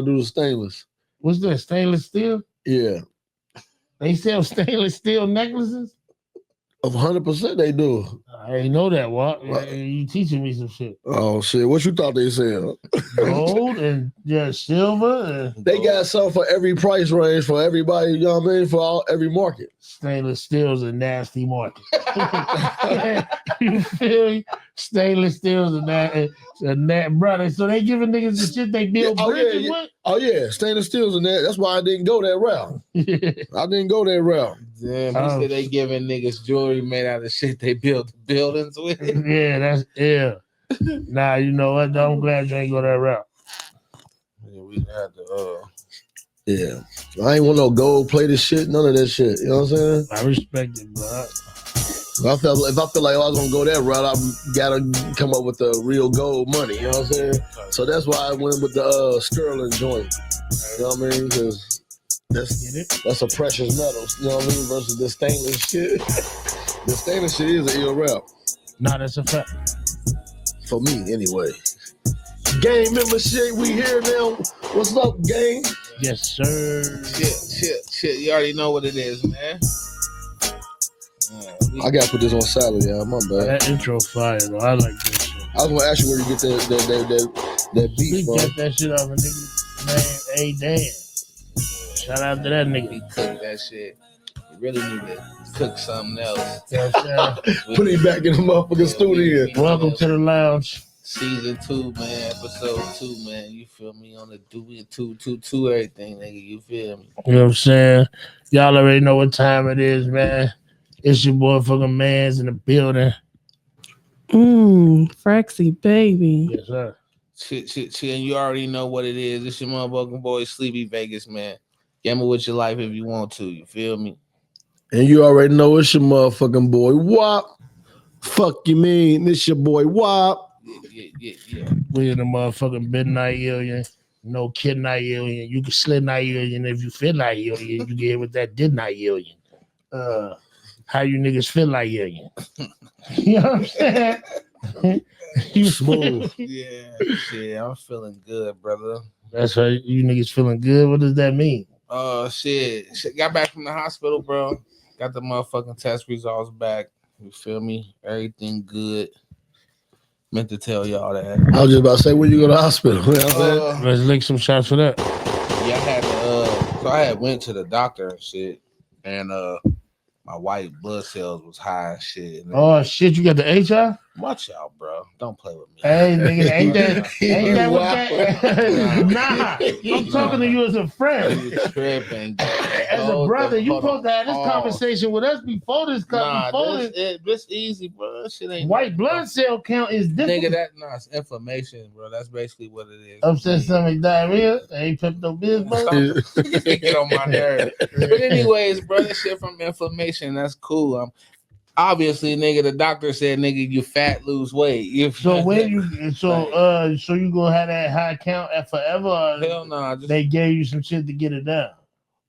do the stainless. What's that? Stainless steel? Yeah. They sell stainless steel necklaces? Of 100% they do. I ain't know that, Walt. You teaching me some shit. Oh shit! What you thought they said? Gold and silver. They got some for every price range for everybody. You know what I mean? For every market. Stainless steel's a nasty market. You feel me? Stainless steel's a brother. So they giving niggas the shit they build bridges with? Oh yeah, stainless steel's in that. That's why I didn't go that route. I didn't go that route. Damn, he said they giving niggas jewelry made out of shit they build buildings with. Yeah. Nah, you know what? I'm glad you ain't go that route. Yeah, we had to. Yeah, I ain't want no gold plated shit, none of that shit. You know what I'm saying? I respect it, bro. If I feel like I was gonna go that route, I gotta come up with the real gold money. You know what I'm saying? So that's why I went with the sterling joint. You know what I mean? Because that's a precious metal. You know what I mean? Versus the stainless shit. The stainless shit is an ill rap. Nah, that's a fact. For me, anyway. Gang membership, we here now. What's up, gang? Yes, sir. Shit. You already know what it is, man. I gotta put this on salad, y'all. My bad. That intro fire, though. I like this shit. I was gonna ask you where you get that beef from. Get that shit off a nigga named A-Dan. Shout out to that nigga. He cooked that shit. You really need to cook something else. Put him back in the motherfucking studio. Welcome to the lounge. Season 2, man. Episode 2, man. You feel me? On the Dewey 2 everything, nigga. You feel me? You know what I'm saying? Y'all already know what time it is, man. It's your boy fucking man's in the building. Fraxy, baby. Yes, sir. Shit, and you already know what it is. It's your motherfucking boy, Sleepy Vegas, man. Gamble with your life if you want to. You feel me? And you already know it's your motherfucking boy, Wop. Fuck you mean? It's your boy, Wop. Yeah. We in the motherfucking midnight alien. No kid night alien. You can slid night alien if you feel like alien. You can get with that did night alien. How you niggas feel like alien? You know what I'm saying? You smooth. Yeah, shit. I'm feeling good, brother. That's how you niggas feeling good. What does that mean? Shit. Got back from the hospital, bro. Got the motherfucking test results back. You feel me? Everything good. Meant to tell y'all that. I was just about to say, when you go to the hospital. You know what let's lick some shots for that. Yeah, I had went to the doctor and shit, and my white blood cells was high and shit. And oh shit, you got the HI? Watch out, bro. Don't play with me. Hey, nigga, ain't that what that? Nah, I'm talking to you as a friend. You tripping. As a brother, you supposed to have this conversation with us before this. This easy, bro. That shit ain't white blood cell count is different. Nigga, it's inflammation, bro. That's basically what it is. Upset stomach diarrhea. Ain't Pepto-Bismol, bro. Get on my nerve. But anyways, bro, that shit from inflammation. That's cool. Obviously, nigga, the doctor said, nigga, you fat, lose weight. So when you gonna have that high count at forever? Hell no. They gave you some shit to get it down.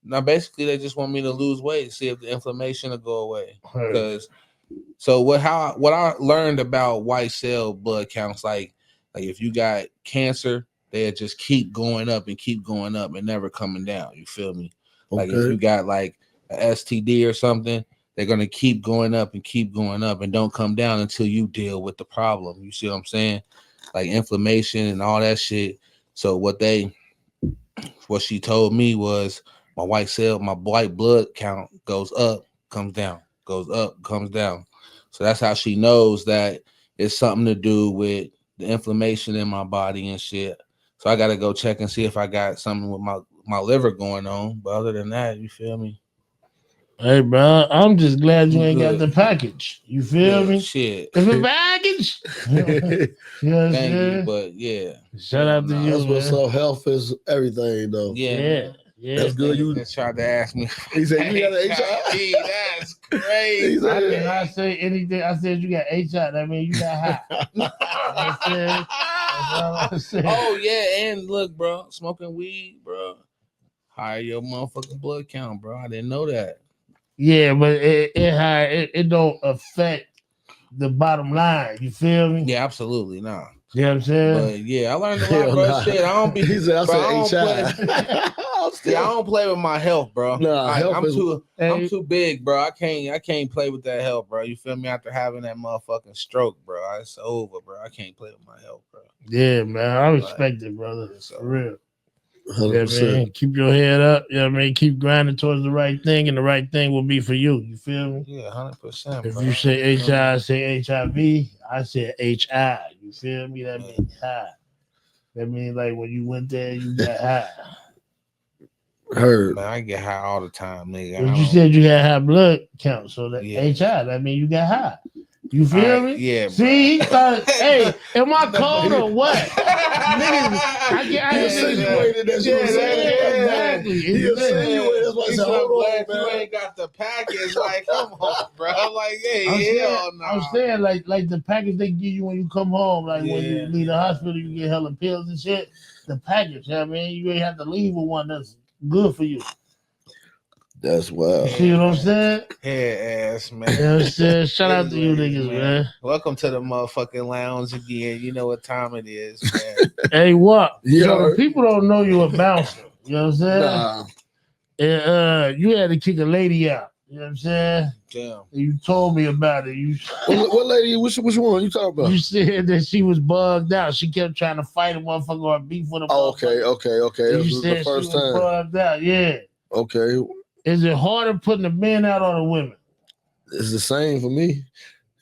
Now, basically, they just want me to lose weight, see if the inflammation will go away. Because what I learned about white cell blood counts, like if you got cancer, they just keep going up and never coming down. You feel me? Okay. Like if you got like a STD or something, they're gonna keep going up and don't come down until you deal with the problem. You see what I'm saying? Like inflammation and all that shit. So what she told me was my white blood count goes up, comes down, goes up, comes down. So that's how she knows that it's something to do with the inflammation in my body and shit. So I gotta go check and see if I got something with my liver going on. But other than that, you feel me? Hey, bro, I'm just glad you ain't got the package. You feel me? Shit. It's a package. You know Thank you, but yeah. Shout out to you, that's man. what's up. Health is everything, though. Yeah. That's good. You tried to ask me. He said you got an HIV. That's crazy. I did not say anything. I said you got HIV. That means you got high. Oh yeah, and look, bro, smoking weed, bro, higher your motherfucking blood count, bro. I didn't know that. Yeah, but it don't affect the bottom line. You feel me? Yeah, absolutely. Nah. You know what I'm saying? But yeah, I learned a lot, bro. Shit, I don't be. He said, I bro, I don't said play. Yeah, I don't play with my health, bro. Nah, health I'm too big, bro. I can't play with that health, bro. You feel me? After having that motherfucking stroke, bro, it's over, bro. I can't play with my health, bro. Yeah, man. I respect it, brother. So, For real. 100%. Yeah, man. Keep your head up. You know what I mean? Keep grinding towards the right thing, and the right thing will be for you. You feel me? Yeah, 100%. If you say HI, I say HIV. I said HI. You feel me? That means high. That means like when you went there, you got high. Heard. Man, I get high all the time, nigga. But you said you had high blood count, so that HI, that means you got high. You feel me? Yeah. See, he thought, hey, am I cold or what? Niggas, I insinuated that you exactly. He insinuated that's why I said, hold on, man. You ain't got the package. Like, come on, bro. I'm like, hey, hell no. I'm saying, like the package they give you when you come home, like when you leave the hospital, you get hella pills and shit. The package, you know what I mean? You ain't have to leave with one that's good for you. That's wild. See what I'm saying? Head ass, man. You know what I'm saying? Shout out to you niggas, man. Welcome to the motherfucking lounge again. You know what time it is, man. Hey, what? Yeah. So the people don't know you a bouncer. You know what I'm saying? Nah. And you had to kick a lady out. You know what I'm saying? Damn. You told me about it. What lady? Which one you talking about? You said that she was bugged out. She kept trying to fight a motherfucker or beef with a motherfucker. Okay. And This you was said the first she was time. bugged out. Yeah. Okay. Is it harder putting the men out or the women? It's the same for me.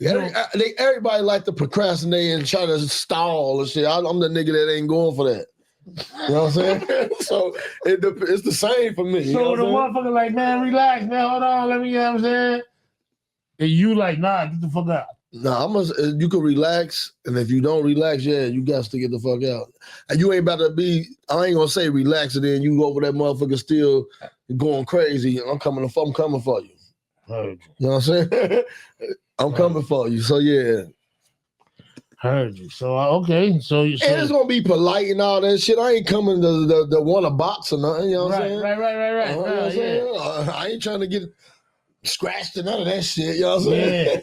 Everybody like to procrastinate and try to stall and shit. I'm the nigga that ain't going for that. You know what I'm saying? So it's the same for me. So the motherfucker like, man, relax, man, hold on, let me, you know what I'm saying? And you like, nah, get the fuck out. Nah, you can relax, and if you don't relax, you got to get the fuck out. And you ain't about to be, I ain't gonna say relax, and then you over that motherfucker still going crazy. I'm coming for you. Heard you. You know what I'm saying? I'm coming for you. So yeah. Heard you. So okay. So and it's gonna be polite and all that shit. I ain't coming to want a box or nothing. You know what I'm saying? Right. You know what I'm saying? I ain't trying to get scratched or none of that shit. You know what I'm saying?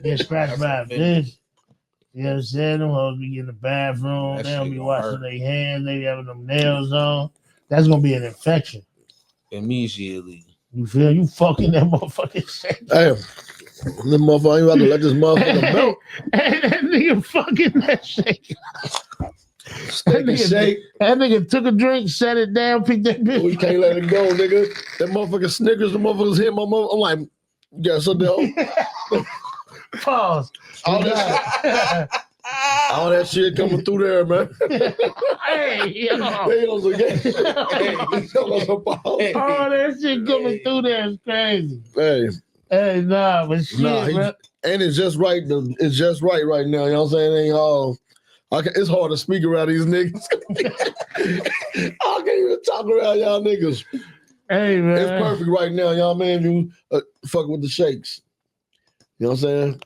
Get scratched by a bitch. You know what I'm saying? Them hoes be in the bathroom. They don't be washing their hands. They be having them nails on. That's gonna be an infection. Immediately. You feel you fucking that motherfucking shit. Damn. This motherfucker ain't about to let this motherfucker melt. Hey, that nigga fucking that shake. That nigga took a drink, set it down, picked that bitch. We can't let it go, nigga. That motherfucker Snickers, the motherfuckers hit my mother. I'm like, yeah, so pause. All that shit coming through there, man. Hey, yo. All that shit coming through there is crazy. Hey, nah, but shit, bro. And it's just right. It's just right now. You know what I'm saying? It ain't all. It's hard to speak around these niggas. I can't even talk around y'all niggas. Hey, man. It's perfect right now, y'all man. You fuck with the shakes. You know what I'm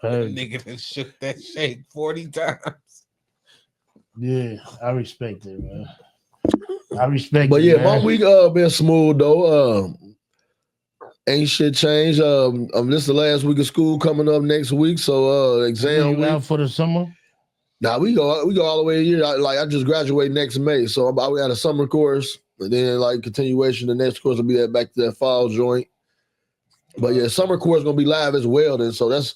saying? Nigga that shook that shake 40 times. Yeah, I respect it, man. But yeah, my week been smooth though. Ain't shit changed. This is the last week of school coming up next week, so exam week. Out for the summer? Nah, we go all the way here. I just graduate next May, so we got a summer course, and then like continuation. The next course will be back to that fall joint. But yeah, summer course gonna be live as well. Then so that's,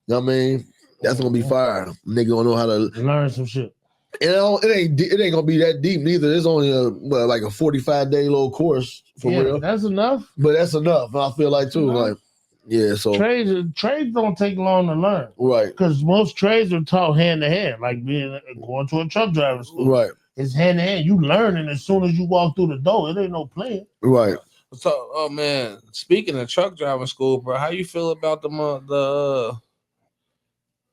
you know what I mean, that's gonna be fire. Nigga gonna know how to learn some shit. It ain't gonna be that deep neither. It's only like a 45-day little course for real. That's enough. But that's enough. I feel like too. Like, yeah. So trades don't take long to learn, right? Because most trades are taught hand to hand, like going to a truck driver school. Right. It's hand to hand. You learning as soon as you walk through the door. It ain't no playing. Right. So, oh man, speaking of truck driving school, bro, how you feel about the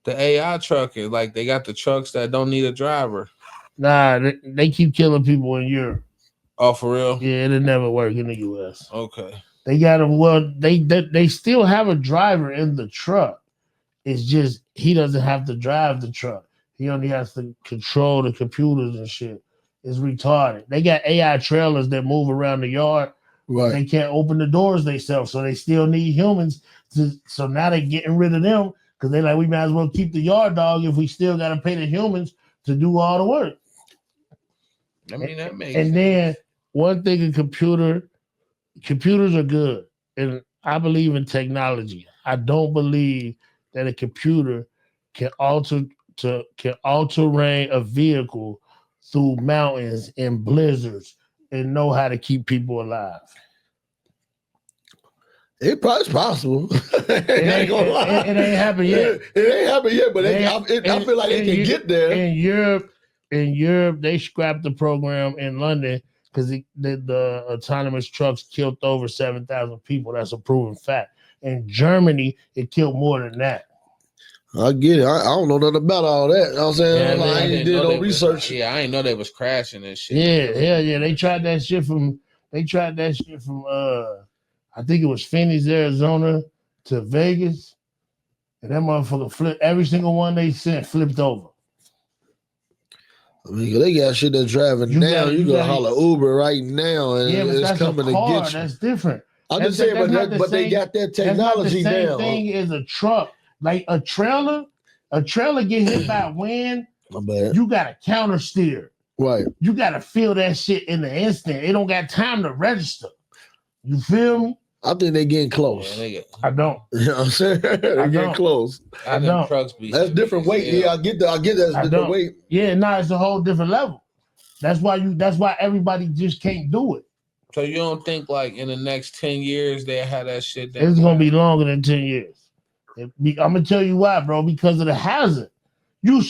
AI trucker? Like they got the trucks that don't need a driver. Nah, they keep killing people in Europe. Oh, for real? Yeah, it'll never work in the U.S. Okay. They got them. Well, they still have a driver in the truck. It's just he doesn't have to drive the truck. He only has to control the computers and shit. It's retarded. They got AI trailers that move around the yard. Right. They can't open the doors themselves, so they still need humans. So now they're getting rid of them Because they like, we might as well keep the yard dog if we still got to pay the humans to do all the work. I mean, that makes and sense. then one thing, computers are good. And I believe in technology. I don't believe that a computer can alter a vehicle through mountains and blizzards and know how to keep people alive. It probably possible. It ain't happened yet. It ain't happened yet, but I feel like it can get there. In Europe, they scrapped the program in London because the autonomous trucks killed over 7,000 people. That's a proven fact. In Germany, it killed more than that. I get it. I don't know nothing about all that. You know what I'm saying? Yeah, I ain't did no research. I didn't know they was crashing and shit. Yeah, hell yeah. They tried that shit from I think it was Phoenix, Arizona to Vegas. And that motherfucker flipped. Every single one they sent flipped over. I mean, they got shit that's driving now. You gotta holler Uber right now, and it's coming to get you. That's different. I'm just saying, but they got that technology now. That's not the same thing as a truck. Like a trailer get hit by wind. My bad. You gotta counter steer. Right. You gotta feel that shit in the instant. It don't got time to register. You feel me? I think they getting close. Yeah, I don't. You know what I'm saying? They're getting close. I don't. That's different weight. Yeah, I get that. That's different weight. Yeah, it's a whole different level. That's why everybody just can't do it. So you don't think like in the next 10 years they have that shit down? It's gonna be longer than 10 years. I'm gonna tell you why, bro. Because of the hazard. You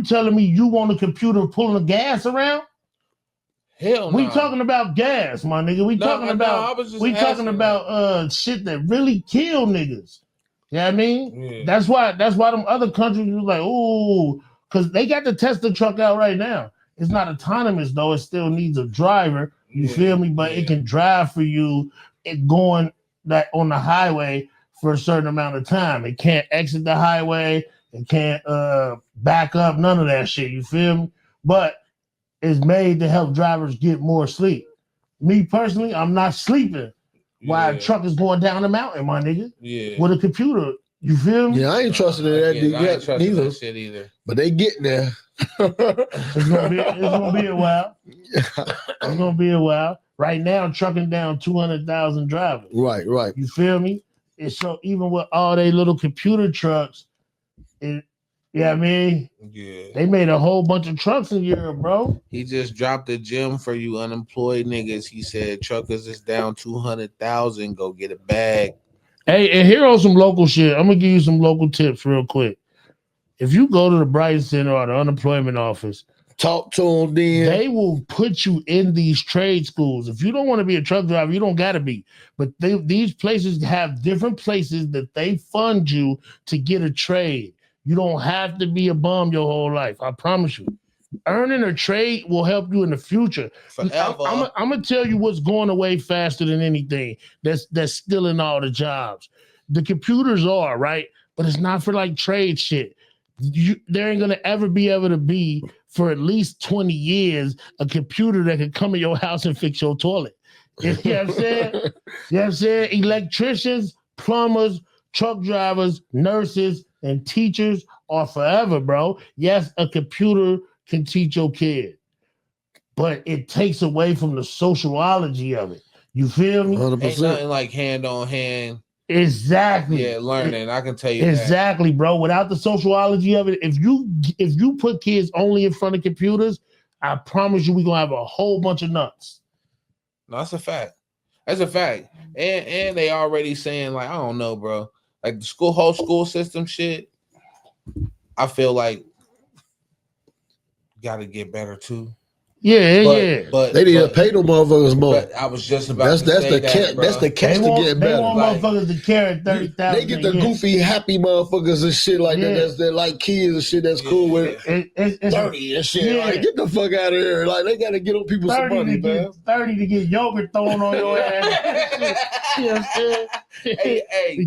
telling me you want a computer pulling the gas around? Hell no. We talking about gas, my nigga. We talking about shit that really kill niggas. You know what I mean? Yeah. That's why them other countries was like, ooh, because they got the Tesla truck out right now. It's not autonomous though. It still needs a driver. You feel me? But it can drive for you. It going that on the highway for a certain amount of time. It can't exit the highway. It can't back up. None of that shit. You feel me? But it's made to help drivers get more sleep. Me personally, I'm not sleeping while a truck is going down the mountain, my nigga. Yeah. With a computer. You feel me? Yeah, I ain't trusting that neither. Shit either. But they getting there. It's gonna be a while. It's gonna be a while. Right now, I'm trucking down 200,000 drivers. Right. You feel me? And so even with all they little computer trucks, you know what I mean? Yeah. They made a whole bunch of trucks in Europe, bro. He just dropped a gem for you unemployed niggas. He said truckers is down 200,000. Go get a bag. Hey, and here on some local shit. I'm going to give you some local tips real quick. If you go to the Brighton Center or the unemployment office, talk to them then. They will put you in these trade schools. If you don't want to be a truck driver, you don't got to be. But these places have different places that they fund you to get a trade. You don't have to be a bum your whole life. I promise you. Earning a trade will help you in the future. Forever. I'm going to tell you what's going away faster than anything that's stealing all the jobs. The computers are, right? But it's not for like trade shit. There ain't going to ever be able to be for at least 20 years a computer that can come in your house and fix your toilet. You know what I'm saying? You know what I'm saying? Electricians, plumbers, truck drivers, nurses, and teachers are forever, bro. Yes, a computer can teach your kid, but it takes away from the sociology of it. You feel me? 100%. Ain't nothing like hand on hand. Exactly. Yeah, learning. I can tell you exactly, bro. Without the sociology of it, if you put kids only in front of computers, I promise you we're gonna have a whole bunch of nuts. No, that's a fact. That's a fact. And they already saying, like, I don't know, bro. Like the whole school system shit, I feel like gotta get better too. Yeah. But they need to pay them motherfuckers more. But I was just about to say that, bro. That's the catch to get better. They want motherfuckers to carry 30,000. They get the goofy, happy motherfuckers and shit like that. That's like kids and shit. That's cool with 30 and shit. Yeah. Like, get the fuck out of here. Like they gotta get on people some money, man. 30 to get yogurt thrown on your ass. You know what I'm saying? Hey,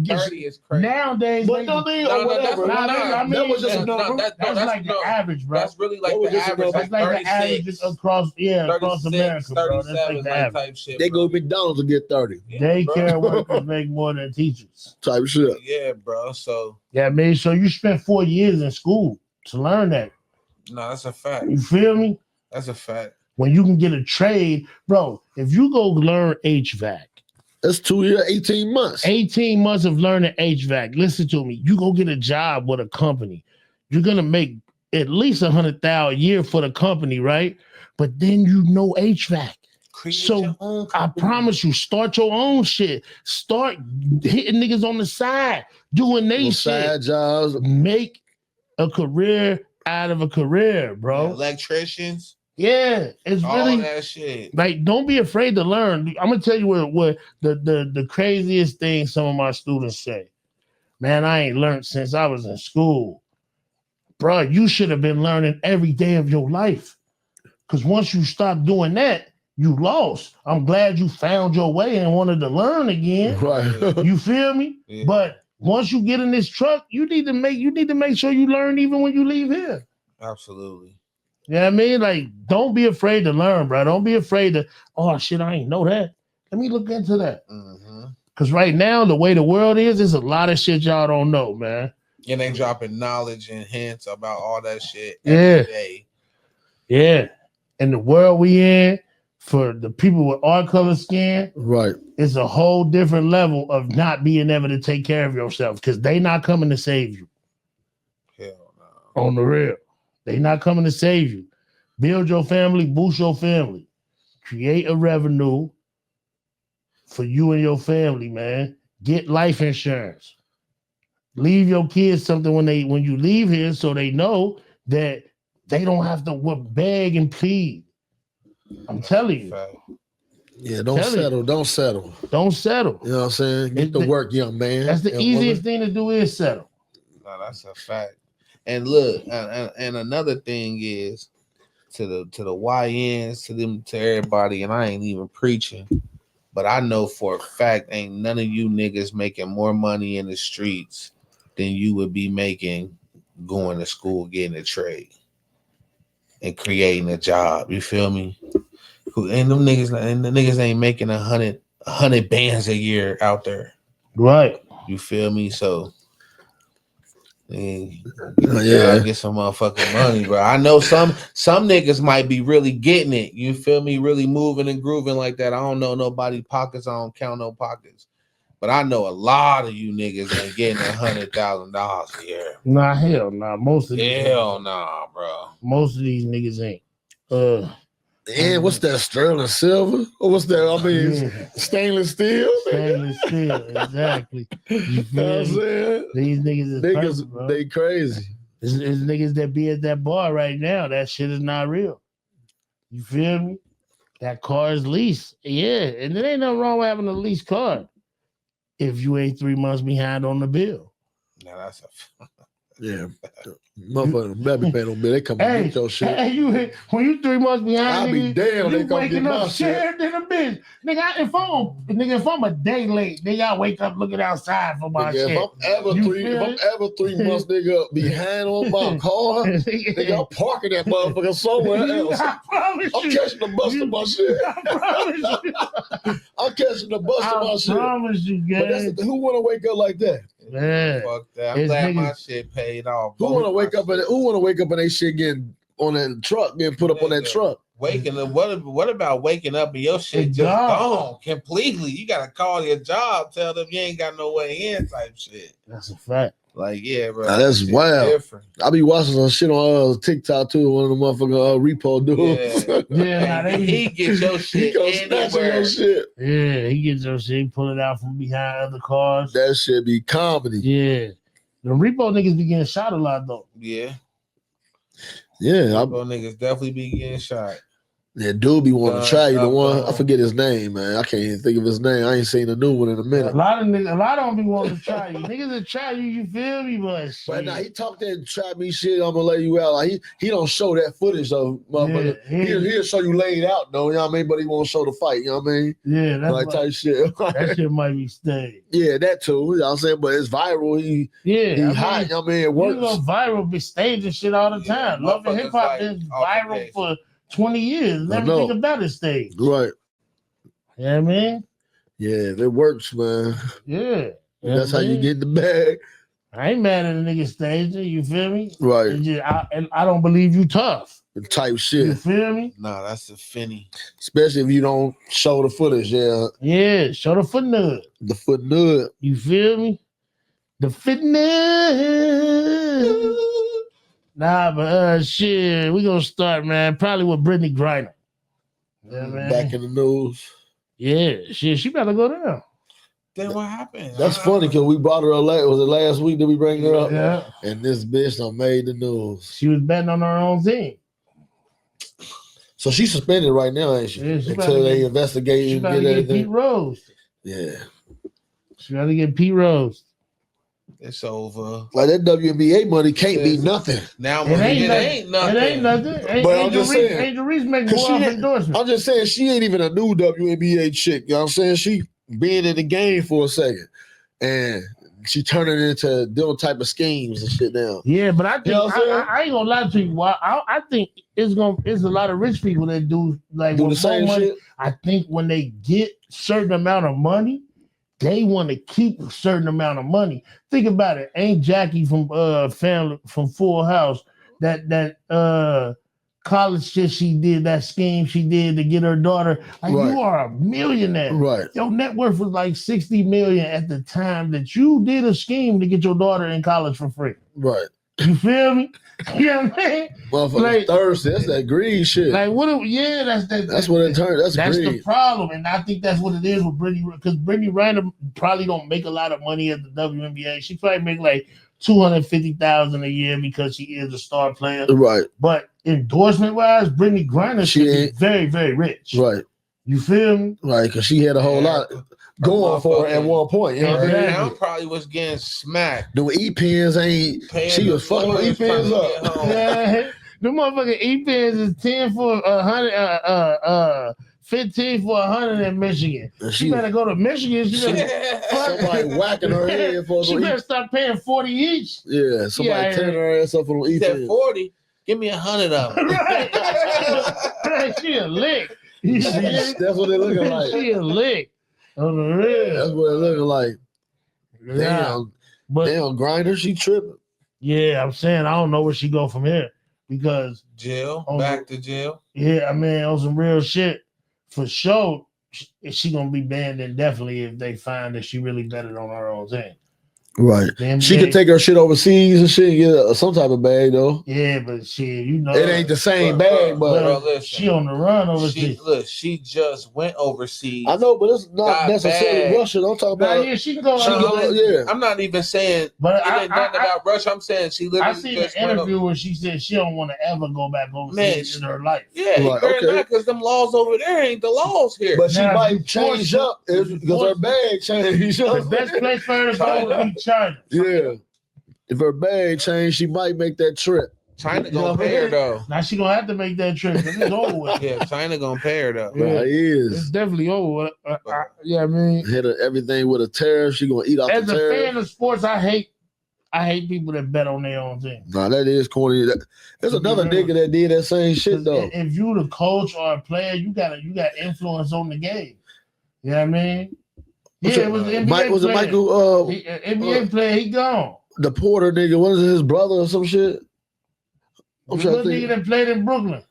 30 is crazy. Nowadays, But no, whatever. that was just that's like the average, bro. That's really like the average. That's like the average across America, bro. That's like the average. Type shit. They go to McDonald's to get 30. Daycare workers make more than teachers. Type shit. Yeah, bro. So so you spent 4 years in school to learn that. No, that's a fact. You feel me? That's a fact. When you can get a trade, bro, if you go learn HVAC, that's 2 years, 18 months. 18 months of learning HVAC. Listen to me. You go get a job with a company. You're gonna make at least $100,000 a year for the company, right? But then you know HVAC. So I promise you, start your own shit. Start hitting niggas on the side, doing they shit. Side jobs. Make a career out of a career, bro. Yeah, electricians. Yeah, it's all really that shit. Like, don't be afraid to learn. I'm gonna tell you what the craziest thing some of my students say. Man, I ain't learned since I was in school. Bro, you should have been learning every day of your life. Because once you stop doing that, you lost. I'm glad you found your way and wanted to learn again. Right. You feel me? Yeah. But once you get in this truck, you need to make sure you learn even when you leave here. Absolutely. You know what I mean? Like, don't be afraid to learn, bro. Don't be afraid to, oh, shit, I ain't know that. Let me look into that. Because right now, the way the world is, there's a lot of shit y'all don't know, man. And they dropping knowledge and hints about all that shit every day. Yeah. And the world we in, for the people with our color skin, right, it's a whole different level of not being able to take care of yourself because they not coming to save you. Hell no. On the real. They not coming to save you. Build your family, boost your family. Create a revenue for you and your family, man. Get life insurance. Leave your kids something when you leave here so they know that they don't have to beg and plead. I'm telling you. Yeah, don't settle. Don't settle. Don't settle. You know what I'm saying? Get to work, young man. That's the easiest thing to do is settle. No, that's a fact. And look, and another thing is to the YNs, to everybody, and I ain't even preaching, but I know for a fact ain't none of you niggas making more money in the streets than you would be making going to school, getting a trade, and creating a job. You feel me? And them niggas, and the niggas ain't making 100 bands a year out there. Right. You feel me? So yeah, get some motherfucking money, bro. I know some niggas might be really getting it. You feel me? Really moving and grooving like that. I don't know nobody pockets. I don't count no pockets. But I know a lot of you niggas ain't getting $100,000 a year. Nah, hell nah. Most of these nah, bro. Most of these niggas ain't. And what's that, sterling silver? Or what's that? I mean, stainless steel? Stainless steel, exactly. You feel know what I'm saying? These niggas is perfect, bro. They crazy. It's niggas that be at that bar right now. That shit is not real. You feel me? That car is leased. Yeah, and there ain't nothing wrong with having a leased car if you ain't 3 months behind on the bill. Now that's a yeah. Motherfucker, baby pay no bill. They come and get your shit. Hey, when you 3 months behind, I'll nigga, be damn. They come get my shit. Than a bitch. Nigga, if I'm a day late, nigga, I wake up looking outside for my shit. If I'm ever 3 months, nigga, behind on my car, nigga, I'm parking that motherfucker somewhere else. I'm catching the bus to my shit. I promise you. I'm catching the bus to my shit. I promise you, guys. But who want to wake up like that? Man, fuck that. I'm glad my shit paid off. Who want to wake up and they shit getting on that truck, getting put up on that truck? Waking up. What about waking up and your shit just gone completely? You gotta call your job, tell them you ain't got no way in, type shit. That's a fact. Like, yeah, bro. Now, that's wild. Different. I be watching some shit on TikTok too. One of the motherfucking repo dudes. Yeah, he gets your shit. He goes snatching your shit. Yeah, he gets your shit, pull it out from behind other cars. That shit be comedy. Yeah, the repo niggas be getting shot a lot though. Yeah, yeah. repo niggas definitely be getting shot. Yeah, dude be wanting to try you. The one I Stuff, forget his name, man. I can't even think of his name. I ain't seen a new one in a A minute. lot of them be wanting to try you. Niggas that try you, you feel me? But But now he talked that try me shit. I'm gonna lay you out. Like he don't show that footage of motherfucker. Yeah, He'll show you laid out though. You know what I mean? But he won't show the fight. You know what I mean? yeah, that's Like type shit. that shit might be staged. Yeah, that too. You know what I'm saying? But it's viral. He hot. You know what I mean? It You works. go viral, be staging shit all the time. Love and hip hop is viral for 20 years. And everything about it stage. Right. You know what I mean? Yeah, it works, man. Yeah. That's how you get the bag. I ain't mad at a nigga staging, you feel me? Right. And I don't believe you tough. Type shit. You feel me? Nah, that's a finny. Especially if you don't show the footage, yeah. Yeah, show the foot nud. The foot nud. You feel me? The fitness. Nah, but shit, we gonna start, man. Probably with Britney Griner. Yeah, man. Back in the news. Yeah, shit, she better go down. Then what happened? That's funny because we brought her up. Was it last week that we bring her up? Yeah. And this bitch done made the news. She was betting on her own team. So she's suspended right now, ain't she? Yeah, Until they investigate she and got get to get everything. Pete Rose. Yeah. She got to get Pete Rose. It's over. Like that WNBA money can't be nothing. Now It ain't nothing. It ain't nothing. But I'm just saying. Angel Reese making more off endorsement. I'm just saying she ain't even a new WNBA chick. You know what I'm saying? She being in the game for a second. And she turning into doing type of schemes and shit now. Yeah, but I think You know what I'm saying? I ain't gonna lie to you. I think it's a lot of rich people that do the same money. shit. I think when they get certain amount of money, they want to keep a certain amount of money. Think about it. Ain't Jackie from Full House that college shit she did, that scheme she did to get her daughter? Like, Right. you are a millionaire. Right. Your net worth was like 60 million at the time that you did a scheme to get your daughter in college for free. Right. You feel me? You know what I mean? Motherfucker, Like- thirsty. That's that greed shit. Like what? Yeah, that's what it turned. That's the greed. problem, and I think that's what it is with Britney, because Britney Griner probably don't make a lot of money at the WNBA. She probably make like $250,000 a year because she is a star player. Right. But endorsement wise, Britney Griner She should be ain't- very, very rich. Right. You feel me? Right. Because she had a whole lot going for her at one point. You know what I mean? Exactly. Now probably was getting smacked. The E-pens ain't. Paying She the was fucking lawyers E-pens trying to up. get home. Yeah. The motherfucking E-pens is 10 for 100, 15 for 100 in Michigan. And She better go to Michigan. She better, somebody whacking her head for she the better start paying 40 each. Yeah, somebody tearing her ass up for the He said E-pens. 40. Give me 100 of them. Right. She a lick. That's what they looking like. She a lick. On the real. That's what it looking like. Yeah. Damn, Grinder, she tripping. Yeah, I'm saying I don't know where she go from here because Jail. Oh, Back to jail. yeah, I mean on some real shit for sure. She gonna be banned indefinitely if they find that she really betted on her own thing. Right. The She NBA could take her shit overseas and shit and get some type of bag though. Yeah, but shit, you know It ain't the same bag, but Bro, listen, she on the run overseas. She just went overseas. I know, but it's not Got necessarily bag. Russia. Don't talk Nah, about. yeah, she can go. Yeah. I'm not even saying But it ain't nothing about Russia. I'm saying she I literally seen just an went interview where she said she don't want to ever go back overseas in her life. Yeah, Right, better okay. not, because them laws over there ain't the laws here. But she Now, might change up because her bag changed. You know The what I'm best saying? place for her to go would be China. Yeah. If her bag changed, she might make that trip. China You know gonna what I pay her mean? though. Now she gonna have to make that trip. 'Cause it's over with. Yeah, China gonna pay her though. Yeah. Right, it It's is. definitely over with. Yeah, I mean, Hit her everything with a tariff. She gonna eat off as the a tariff. fan of sports, I hate people that bet on their own team. Nah, that is corny. There's another nigga that did that same shit though. If you the coach or a player, you got influence on the game. You know what I mean? Yeah, it was an NBA Mike, was it player. Michael? NBA player, he gone. The Porter nigga. What is it, his brother or some shit? The I'm trying to little nigga think. that played in Brooklyn.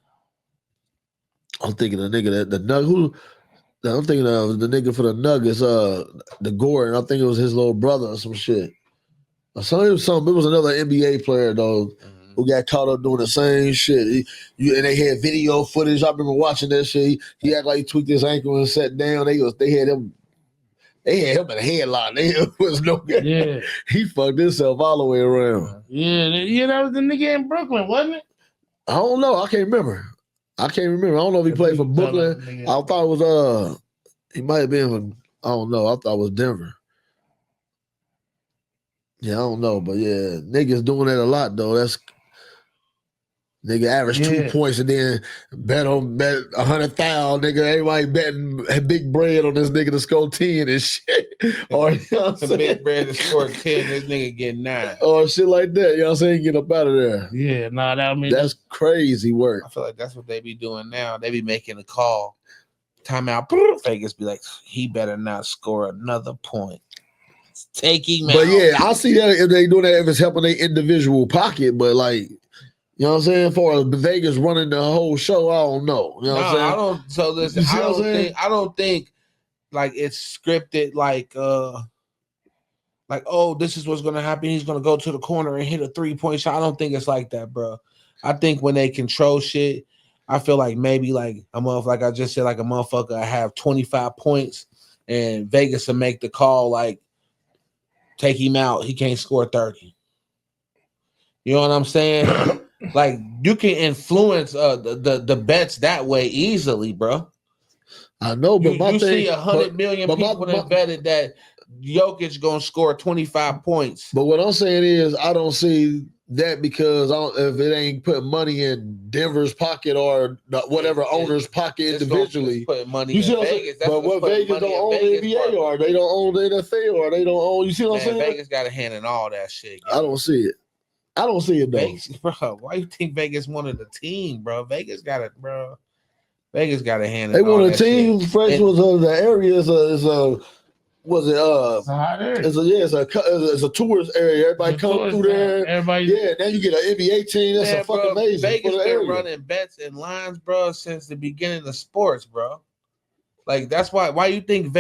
I'm thinking the nigga that the Nug who. I'm thinking of the nigga for the Nuggets, the Gordon. I think it was his little brother or some shit. Or it was another NBA player though who got caught up doing the same shit. And they had video footage. I remember watching that shit. He acted like he tweaked his ankle and sat down. They had him in a headlock. There was no guy. Yeah. He fucked himself all the way around. Yeah, that was the nigga in Brooklyn, wasn't it? I don't know. I can't remember. I can't remember. I don't know if he played for Brooklyn. I thought it was he might have been for, I don't know. I thought it was Denver. Yeah, I don't know, but yeah, niggas doing that a lot though. That's nigga average 2 points and then bet 100,000. Nigga, everybody betting big bread on this nigga to score 10 and shit. Or you know what I'm saying? Big bread to score 10, this nigga get 9. Or shit like that. You know what I'm saying? Get up out of there. Yeah, nah, that I mean that's crazy work. I feel like that's what they be doing now. They be making a call. Timeout. Vegas be like, he better not score another point. Take him out. But yeah, I see that if they do that if it's helping their individual pocket, but like, you know what I'm saying? For Vegas running the whole show, I don't know. You know what I'm saying? I don't. So listen, I don't think like it's scripted. Like, oh, this is what's gonna happen. He's gonna go to the corner and hit a 3-point shot. I don't think it's like that, bro. I think when they control shit, I feel like maybe like a motherfucker, like I just said, like a motherfucker I have 25 points, and Vegas will make the call like, take him out. He can't score 30. You know what I'm saying? Like you can influence the bets that way easily, bro. I know, but you see 100 million people that betted that Jokic gonna score 25 points. But what I'm saying is, I don't see that because if it ain't putting money in Denver's pocket or whatever owner's pocket individually, put money in Vegas. But what Vegas don't own the NBA or they don't own the NFL or they don't own. You see what I'm saying? Vegas got a hand in all that shit. I don't see it. I don't see it though. Vegas, bro, why you think Vegas wanted the team, bro? Vegas got it, bro. Vegas got a hand in they all wanted that a team. Shit. Fresh was the area is a was it it's a hot area. It's a tourist area. Everybody come through there. Everybody, then you get an NBA team. That's fucking amazing. Vegas been running bets and lines, bro, since the beginning of sports, bro. Like that's why you think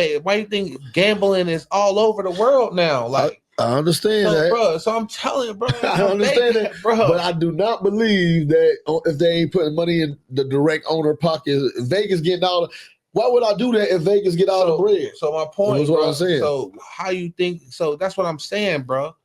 gambling is all over the world now? Like I understand that, bro. So I'm telling you, bro. I understand that, bro. But I do not believe that if they ain't putting money in the direct owner pocket, Vegas getting all. Why would I do that if Vegas get all the bread? So my point is what I'm saying. So how you think? So that's what I'm saying, bro.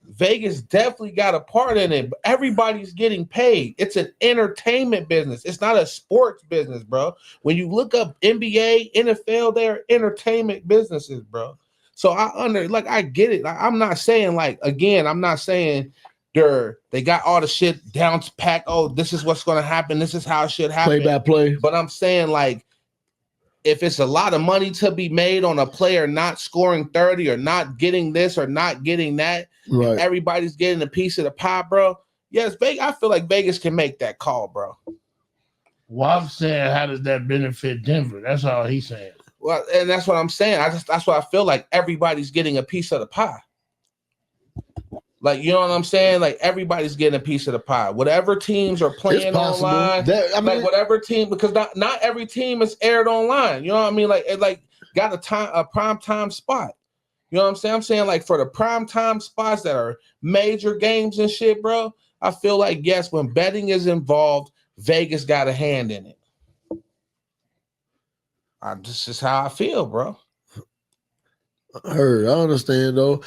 Vegas definitely got a part in it. But everybody's getting paid. It's an entertainment business. It's not a sports business, bro. When you look up NBA, NFL, they're entertainment businesses, bro. So I get it. I'm not saying I'm not saying they got all the shit down to pack. Oh, this is what's going to happen. This is how it should happen. Play by play. But I'm saying if it's a lot of money to be made on a player not scoring 30 or not getting this or not getting that, right? Everybody's getting a piece of the pie, bro. Yes, Vegas. I feel like Vegas can make that call, bro. Well, I'm saying, how does that benefit Denver? That's all he's saying. Well, and that's what I'm saying. That's why I feel like everybody's getting a piece of the pie. Like, you know what I'm saying? Like, everybody's getting a piece of the pie. Whatever teams are playing online, whatever team, because not every team is aired online. You know what I mean? Like, it got a prime time spot. You know what I'm saying? I'm saying, like, for the prime time spots that are major games and shit, bro, I feel like, yes, when betting is involved, Vegas got a hand in it. This is how I feel, bro. I understand, though.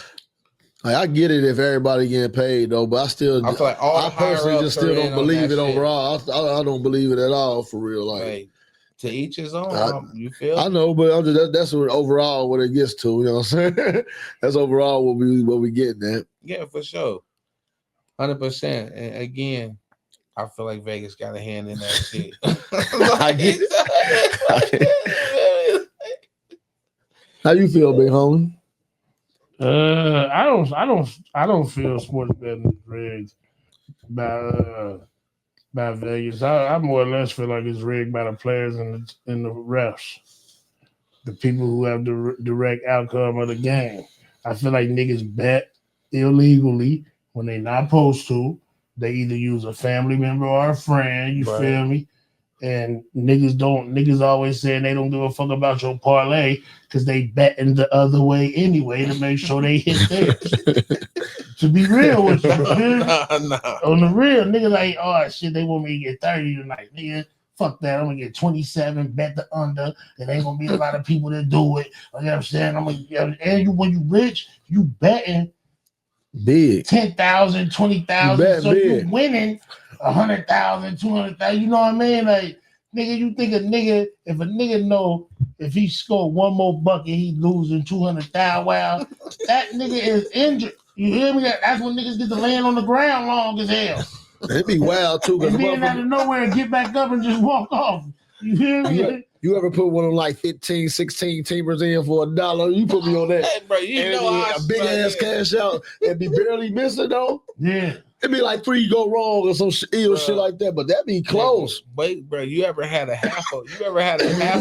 Like, I get it if everybody getting paid though, but I feel like I personally just still don't believe it overall. I don't believe it at all for real. Like, to each his own. You feel? I know, but that's what overall what it gets to. You know what I'm saying? That's overall what we getting at. Yeah, for sure, 100%. And again, I feel like Vegas got a hand in that shit. I get it. How you feel, big homie? I don't feel sports betting is rigged by Vegas. I more or less feel like it's rigged by the players and the refs, the people who have the direct outcome of the game. I feel like niggas bet illegally when they not supposed to. They either use a family member or a friend. You feel me? And niggas always saying they don't give a fuck about your parlay because they betting the other way anyway to make sure they hit theirs. To be real with you, on the real, nigga like, oh shit, they want me to get 30 tonight, nigga. Fuck that, I'm gonna get 27, bet the under, and ain't gonna be a lot of people that do it. You know what I'm saying? And when you rich, you betting big 10,000, 20,000, so you winning 100,000, 200,000. You know what I mean? Like, Nigga, you think if a nigga know if he score one more bucket, he losing 200,000. Wow, that nigga is injured. You hear me? That's when niggas get to land on the ground long as hell. It'd be wild too, And because then out of nowhere and get back up and just walk off. You hear me? You ever put one of like 15, 16 teamers in for $1? You put me on that. Hey, bro, you know a big ass cash out and be barely missing though. Yeah. It'd be like 3 go wrong or some ill shit like that, but that'd be close. Wait, bro, you ever had a half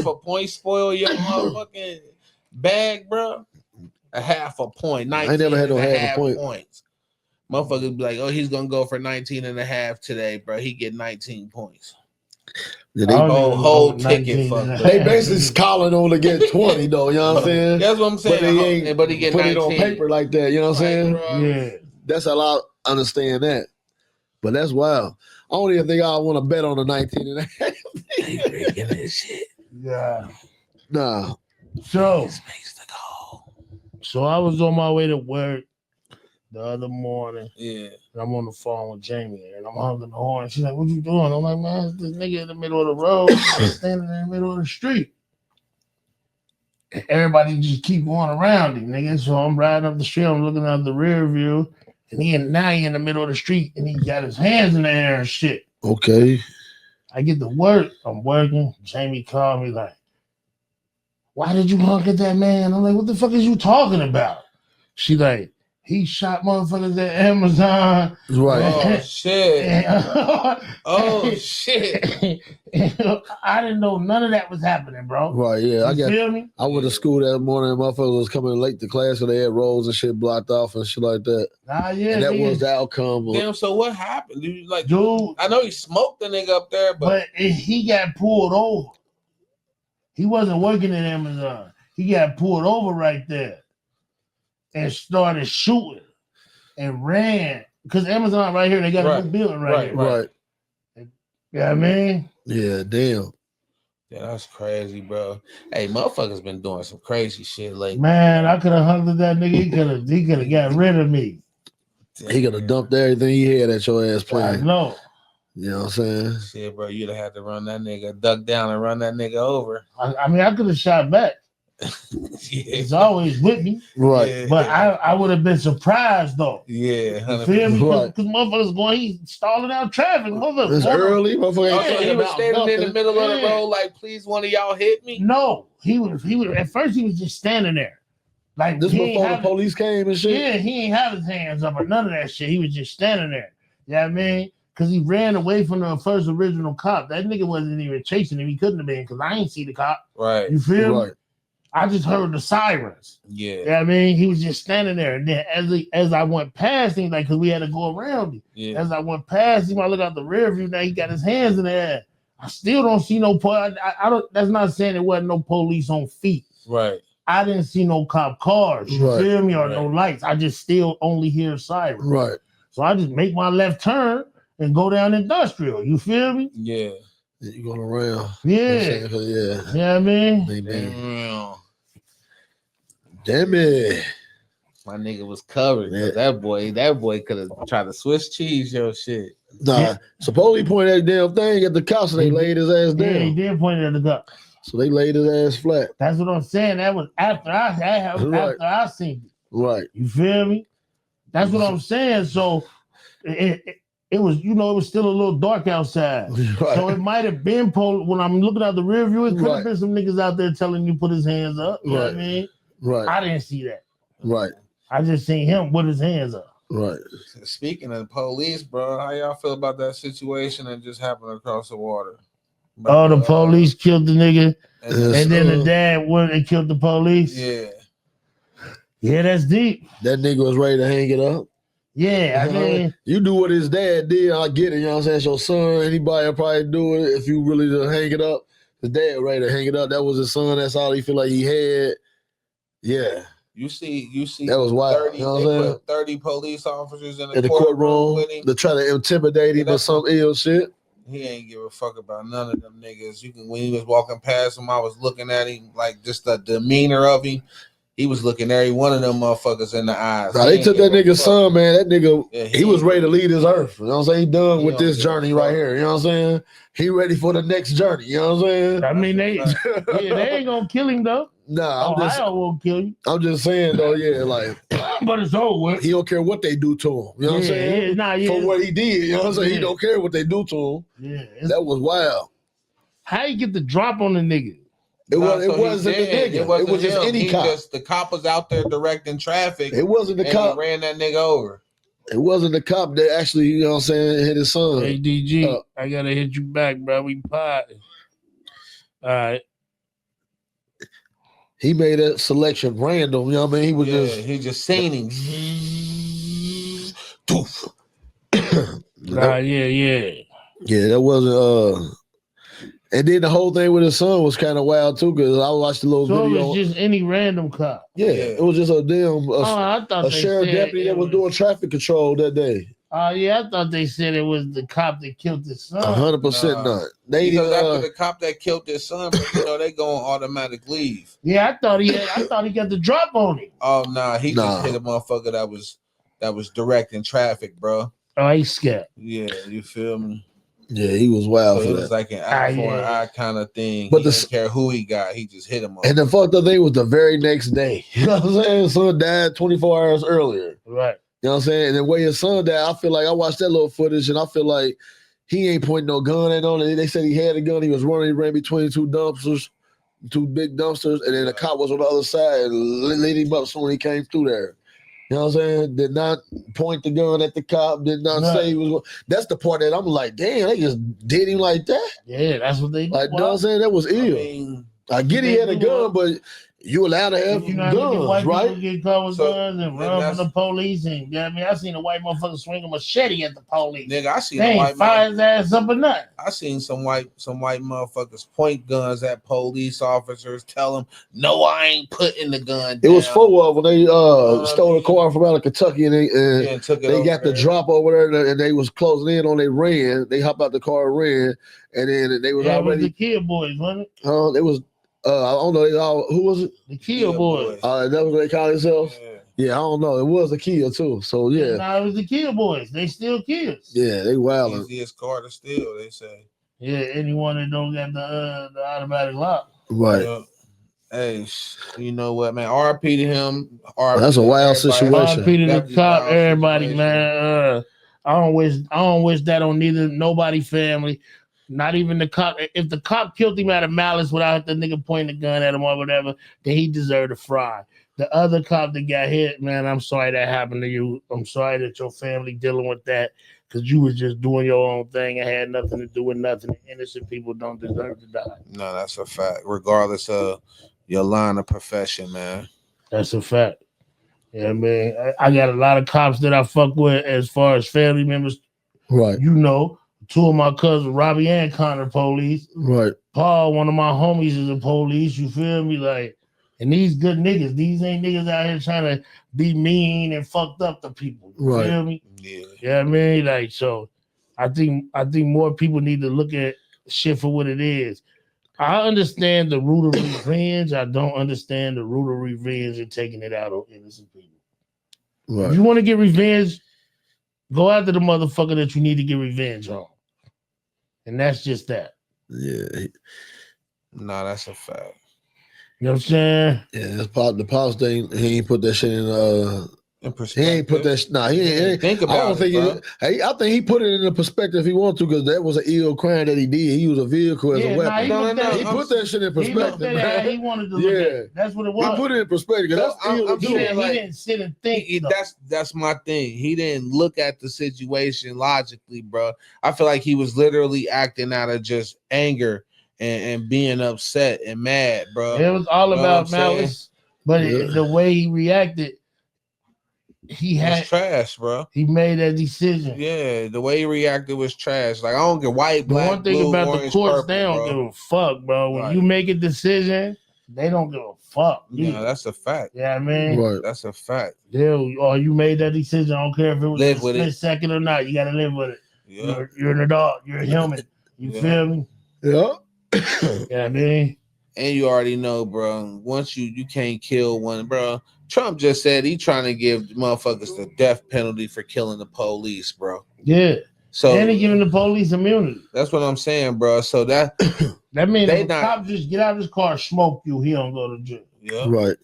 a point spoil your motherfucking bag, bro? A half a point. 19 I ain't never had no half a point. Points. Motherfuckers be like, oh, he's gonna go for 19 and a half today, bro. He get 19 points. Whole ticket fucked. They basically calling on to get 20 though, you know what I'm saying? That's what I'm saying. But he get put 19. it on paper like that, you know what I'm saying? Bro. Yeah. That's a lot. Understand that. But that's wild. I don't even think I want to bet on the 19 and a half. that shit. Yeah. Nah. So I was on my way to work the other morning. Yeah. And I'm on the phone with Jamie and I'm honking the horn. She's like, what you doing? I'm like, man, this nigga in the middle of the road, standing in the middle of the street. And everybody just keep going around him, nigga. So I'm riding up the street, I'm looking out the rear view, and now he in the middle of the street and he got his hands in the air and shit. Okay. I get to work, I'm working. Jamie called me like, why did you honk at that man? I'm like, what the fuck is you talking about? She like, he shot motherfuckers at Amazon. Right. Oh, shit. Oh, shit. I didn't know none of that was happening, bro. Right, yeah. Feel me? I went to school that morning and motherfuckers was coming late to class and they had roads and shit blocked off and shit like that. Nah, yeah. And that was the outcome. Damn, so what happened? Dude, I know he smoked the nigga up there, but he got pulled over. He wasn't working at Amazon. He got pulled over right there and started shooting and ran. Because Amazon right here, they got a new building right here. Right. You know what I mean? Yeah, damn. Yeah, that's crazy, bro. Hey, motherfuckers been doing some crazy shit lately. Man, I could have hugged that nigga. He could have got rid of me. He could have dumped everything he had at your ass playing. No. You know what I'm saying? Shit, bro, you'd have had to run that nigga, duck down and run that nigga over. I mean, I could have shot back. Yeah. It's always with me. Right. Yeah. But I would have been surprised, though. Yeah. You feel me? Right. Because motherfuckers going, he's stalling out traffic. It's early. Motherfucker Oh, so he was standing in the middle of the road like, please, one of y'all hit me? No. He was. At first, he was just standing there. Like, this before the police came and shit? Yeah, he ain't have his hands up or none of that shit. He was just standing there. You know what I mean? Because he ran away from the first original cop. That nigga wasn't even chasing him. He couldn't have been because I ain't see the cop. Right. You feel me? Right. I just heard the sirens. Yeah. You know what I mean? He was just standing there. And then as I went past him, like, because we had to go around him. Yeah. As I went past him, I look out the rear view. Now he got his hands in the air. I still don't see no I don't. That's not saying there wasn't no police on feet. Right. I didn't see no cop cars. You Right. feel me? Or no lights. I just still only hear sirens. Right. So I just make my left turn and go down industrial. You feel me? Yeah. You going around. Yeah. Yeah. You know what I mean? Damn it. My nigga was covered. Yeah. That boy could have tried to Swiss cheese your shit. Nah. Yeah. Suppose he pointed that damn thing at the cops and they laid his ass Yeah, he down. did point it at the gun. So they laid his ass flat. That's what I'm saying. That was after I seen it. Right. You feel me? That's what I'm saying. So it was, it was still a little dark outside. Right. So it might have been when I'm looking out the rear view, it could have Right. been some niggas out there telling you put his hands up. You know what I mean? Right. I didn't see that. Right. I just seen him put his hands up. Right. Speaking of the police, bro, how y'all feel about that situation that just happened across the water? Oh, the police killed the nigga, Yes, and then the dad went and killed the police. Yeah. Yeah, that's deep. That nigga was ready to hang it up. Yeah, I mean, you do what his dad did. I get it. You know what I'm saying? It's your son. Anybody will probably do it if you really to hang it up. His dad ready to hang it up. That was his son. That's all he feel like he had. Yeah. You see that was wild. 30, you know what they I'm saying? put 30 police officers in In the courtroom courtroom with him. to try to intimidate him or some ill shit. He ain't give a fuck about none of them niggas. When he was walking past him, I was looking at him like just the demeanor of him. he was looking every one of them motherfuckers in the eyes. Nah, they took that nigga's son, man. That nigga, he was ready to leave this earth. You know what I'm saying? He done with this journey right here. You know what I'm saying? He ready for the next journey. You know what I'm saying? I mean, they ain't gonna kill him though. Nah, Ohio won't kill you. I'm just saying though, yeah, like, but it's over. He don't care what they do to him. You know what I'm saying? For what he did. You know what I'm saying? He don't care what they do to him. Yeah, that was wild. How you get the drop on the nigga? It wasn't the nigga. It was just any cop. The cop was out there directing traffic. It wasn't the cop. He ran that nigga over. It wasn't the cop that actually, you know what I'm saying, hit his son. Hey, DG, I gotta hit you back, bro. We potting. All right. He made that selection random, you know what I mean? He was he just seen him. Yeah, that wasn't and then the whole thing with his son was kind of wild too, because I watched the little video. So it was just any random cop. Yeah, it was just a damn a sheriff deputy that was doing traffic control that day. I thought they said it was the cop that killed his son. 100% not. Because after the cop that killed his son, they go on automatic leave. Yeah, I thought he got the drop on him. Oh he just hit a motherfucker that was directing traffic, bro. Oh, he's scared. Yeah, you feel me? Yeah, he was wild for it that. Was like an eye for an eye kind of thing. But he didn't care who he got, he just hit him up. And the fucked up thing was the very next day. You know what I'm saying? Son died 24 hours earlier. Right. You know what I'm saying? And the way his son died, I feel like I watched that little footage and I feel like he ain't pointing no gun at on it. They said he had a gun. He was running. He ran between two big dumpsters, and then the cop was on the other side and lit him up soon when he came through there. You know what I'm saying? Did not point the gun at the cop. Did not say he was. That's the part that I'm like, damn, they just did him like that. Yeah, that's what they did. Like, you know what I'm saying? That was ill. I get he had a gun, but you allowed to have guns, right? People get caught with guns and run from the police, and you know what I mean, I seen a white motherfucker swing a machete at the police. Nigga, I seen a white fire his ass up or nothing. I seen some white motherfuckers point guns at police officers, tell them, "No, I ain't putting the gun down." It was 4 of them. They stole a car from out of Kentucky, and they got the drop over there, and they was closing in on. They ran. They hopped out the car and ran, and then they was already. It was the Kid Boys, wasn't it? It was. I don't know. Who was it? The Kia Boys. That was what they call themselves? Yeah, I don't know. It was a Kia too. So yeah. It was the Kia Boys. They still Kias. Yeah, they wildin'. Easiest car to steal, they say. Yeah, anyone that don't got the automatic lock. Right. Hey, you know what, man? RP to him. That's a wild situation. RP to the cop, everybody, man. I don't wish that on nobody family. Not even the cop. If the cop killed him out of malice without the nigga pointing the gun at him or whatever, then he deserved a fry. The other cop that got hit, man, I'm sorry that happened to you. I'm sorry that your family dealing with that because you was just doing your own thing and had nothing to do with nothing. Innocent people don't deserve to die. No, that's a fact. Regardless of your line of profession, man. That's a fact. Yeah, man. I got a lot of cops that I fuck with as far as family members. Right. You know. 2 of my cousins, Robbie and Connor, police. Right. Paul, one of my homies, is a police. You feel me? Like, and these good niggas. These ain't niggas out here trying to be mean and fucked up to people. You feel me? Yeah. You know what I mean? Like, so I think more people need to look at shit for what it is. I understand the root of revenge. I don't understand the root of revenge and taking it out on innocent people. Right. If you want to get revenge, go after the motherfucker that you need to get revenge on. And that's just that. Yeah. Nah, that's a fact. You know what I'm saying? Yeah, the Pops thing, he ain't put that shit in perspective. He ain't put that. Nah, he ain't think about. I don't think. I think he put it in the perspective he wanted to because that was an ill crime that he did. He used a vehicle as a weapon. He put that shit in perspective. He wanted to look at it. That's what it was. He put it in perspective. That's ill. He didn't sit and think. That's my thing. He didn't look at the situation logically, bro. I feel like he was literally acting out of just anger and being upset and mad, bro. It was all about malice, but the way he reacted. He had trash, bro. He made that decision. Yeah, the way he reacted was trash. Like I don't get white, black, one thing blue, about orange, the courts, purple, they don't give a fuck, bro. When you make a decision, they don't give a fuck. Yeah, that's a fact. Yeah, I mean, right. That's a fact. You made that decision. I don't care if it was a split second or not. You got to live with it. Yeah. You're an adult. You're a human. You feel me? Yeah. Yeah, I mean. And you already know, bro. Once you can't kill one, bro. Trump just said he trying to give motherfuckers the death penalty for killing the police, bro. Yeah. So and he giving the police immunity. That's what I'm saying, bro. So that means if a cop just get out of his car, smoke you, he don't go to jail. Yeah. Right.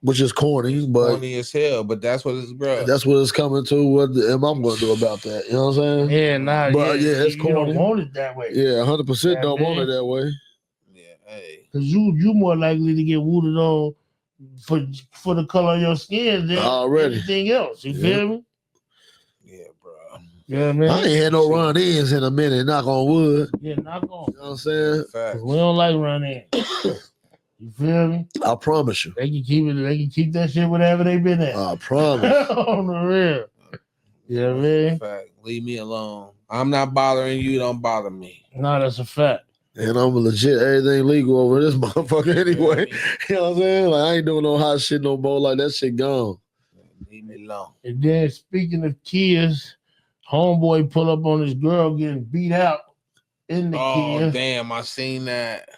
Which is corny, but corny as hell. But that's what it's, bro. That's what it's coming to. What am I going to do about that? You know what I'm saying? Yeah, nah. But yeah, it's corny. You don't want it that way. Yeah, 100% don't want it that way. Yeah, hey. Because you more likely to get wounded on for the color of your skin than anything else. You feel me? Yeah, bro. Yeah, man. I ain't had no run-ins in a minute. Knock on wood. Yeah, knock on. You know what I'm saying? Facts. We don't like run-ins. You feel me? I promise you. They can keep it. They can keep that shit wherever they been at. I promise. On the real. Yeah, man. Fact. Leave me alone. I'm not bothering you. Don't bother me. No, that's a fact. And I'm legit everything legal over this motherfucker anyway. You know what I'm saying? Like, I ain't doing no hot shit no more. Like, that shit gone. Leave me alone. And then speaking of kids, homeboy pull up on this girl getting beat out in the Kia. Damn, I seen that.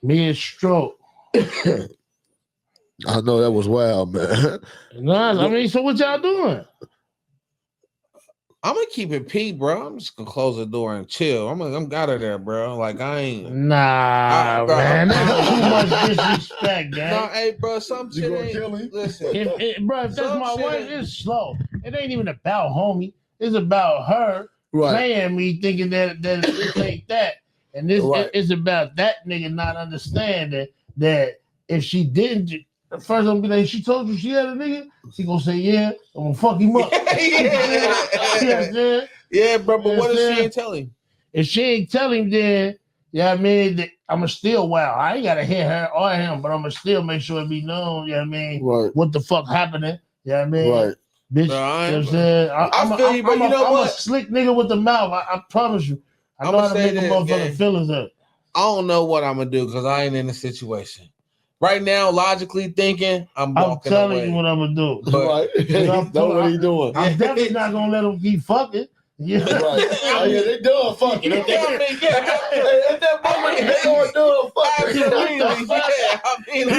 Mid-stroke. I know that was wild, man. Nah, I mean, so what y'all doing? I'm gonna keep it Pete, bro. I'm just gonna close the door and chill. I'm out of there, bro. Like I ain't. Nah, man, that's too much disrespect, gang. Nah, hey, bro, some shit ain't. Listen, bro, if that's my wife, it's slow. It ain't even about homie. It's about her playing me, thinking that it ain't that, and this it's about that nigga not understanding that if she didn't. First, I'm gonna be like, she told you she had a nigga. She gonna say, yeah, I'm gonna fuck him up. Yeah, bro. But what if she ain't tell him? If she ain't tell him, then I mean, I'ma still I ain't gotta hit her or him, but I'ma still make sure it be known. You know what I mean? What the fuck happening? You know what I mean? Right. Bitch, you know what I'm saying? I feel you, but you know what? I'm a slick nigga with the mouth. I promise you. I know how to make a motherfucking feelings up. I don't know what I'm gonna do because I ain't in the situation. Right now, logically thinking, I'm telling away. You what I'm gonna do. Right. That's what he doing. I'm definitely not gonna let him keep fucking. Yeah. Right. Oh, yeah, they done fucking. At that moment, they gonna do absolutely. Yeah, I mean, I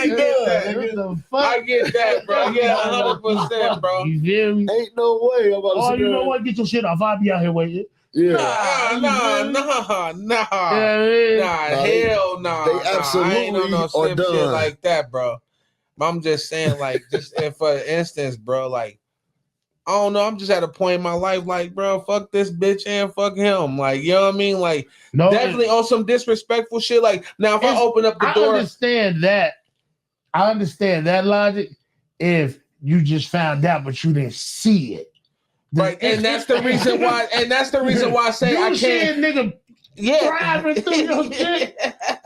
get that, bro. Yeah, 100%, bro. You feel me? Ain't no way I'm about to say you know what? Get your shit off. I'll be out here waiting. Yeah. Nah. Hell nah. They absolutely I ain't on no slip shit like that, bro. I'm just saying, like, just for instance, bro, like, I don't know. I'm just at a point in my life, like, bro, fuck this bitch and fuck him. Like, you know what I mean? Like, definitely on some disrespectful shit. Like, now if I open up the door. I understand that logic if you just found out, but you didn't see it. Right, and that's the reason why. And that's the reason why I say I can't. Nigga, driving through your shit.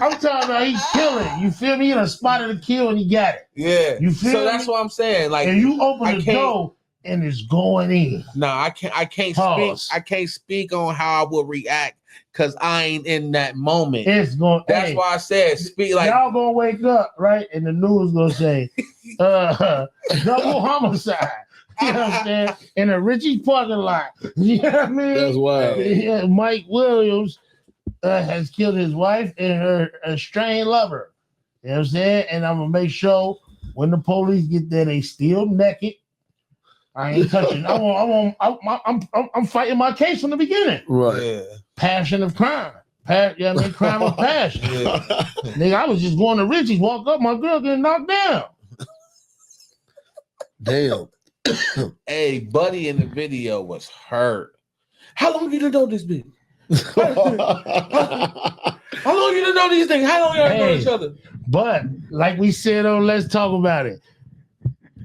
I'm talking about he killing. You feel me? He done spotted a kill and he got it. Yeah, you feel me? So that's what I'm saying. Like, and you open the door and it's going in. Nah, I can't speak. I can't speak on how I would react because I ain't in that moment. It's going. That's why I said speak. Like y'all gonna wake up right, and the news gonna say, double homicide. You know what I'm saying? In a Richie's parking lot. You know what I mean? That's wild. Yeah, Mike Williams has killed his wife and her estranged lover. You know what I'm saying? And I'm going to make sure when the police get there, they still naked. I ain't touching. I'm fighting my case from the beginning. Right. Yeah. Passion of crime. You know what I mean? Crime of passion. Yeah. Nigga, I was just going to Richie's, walk up, my girl getting knocked down. Damn. Hey, Buddy in the video was hurt. How long you done know this bitch? How long you done know these things? How long y'all know each other? But like we said on Let's Talk About It,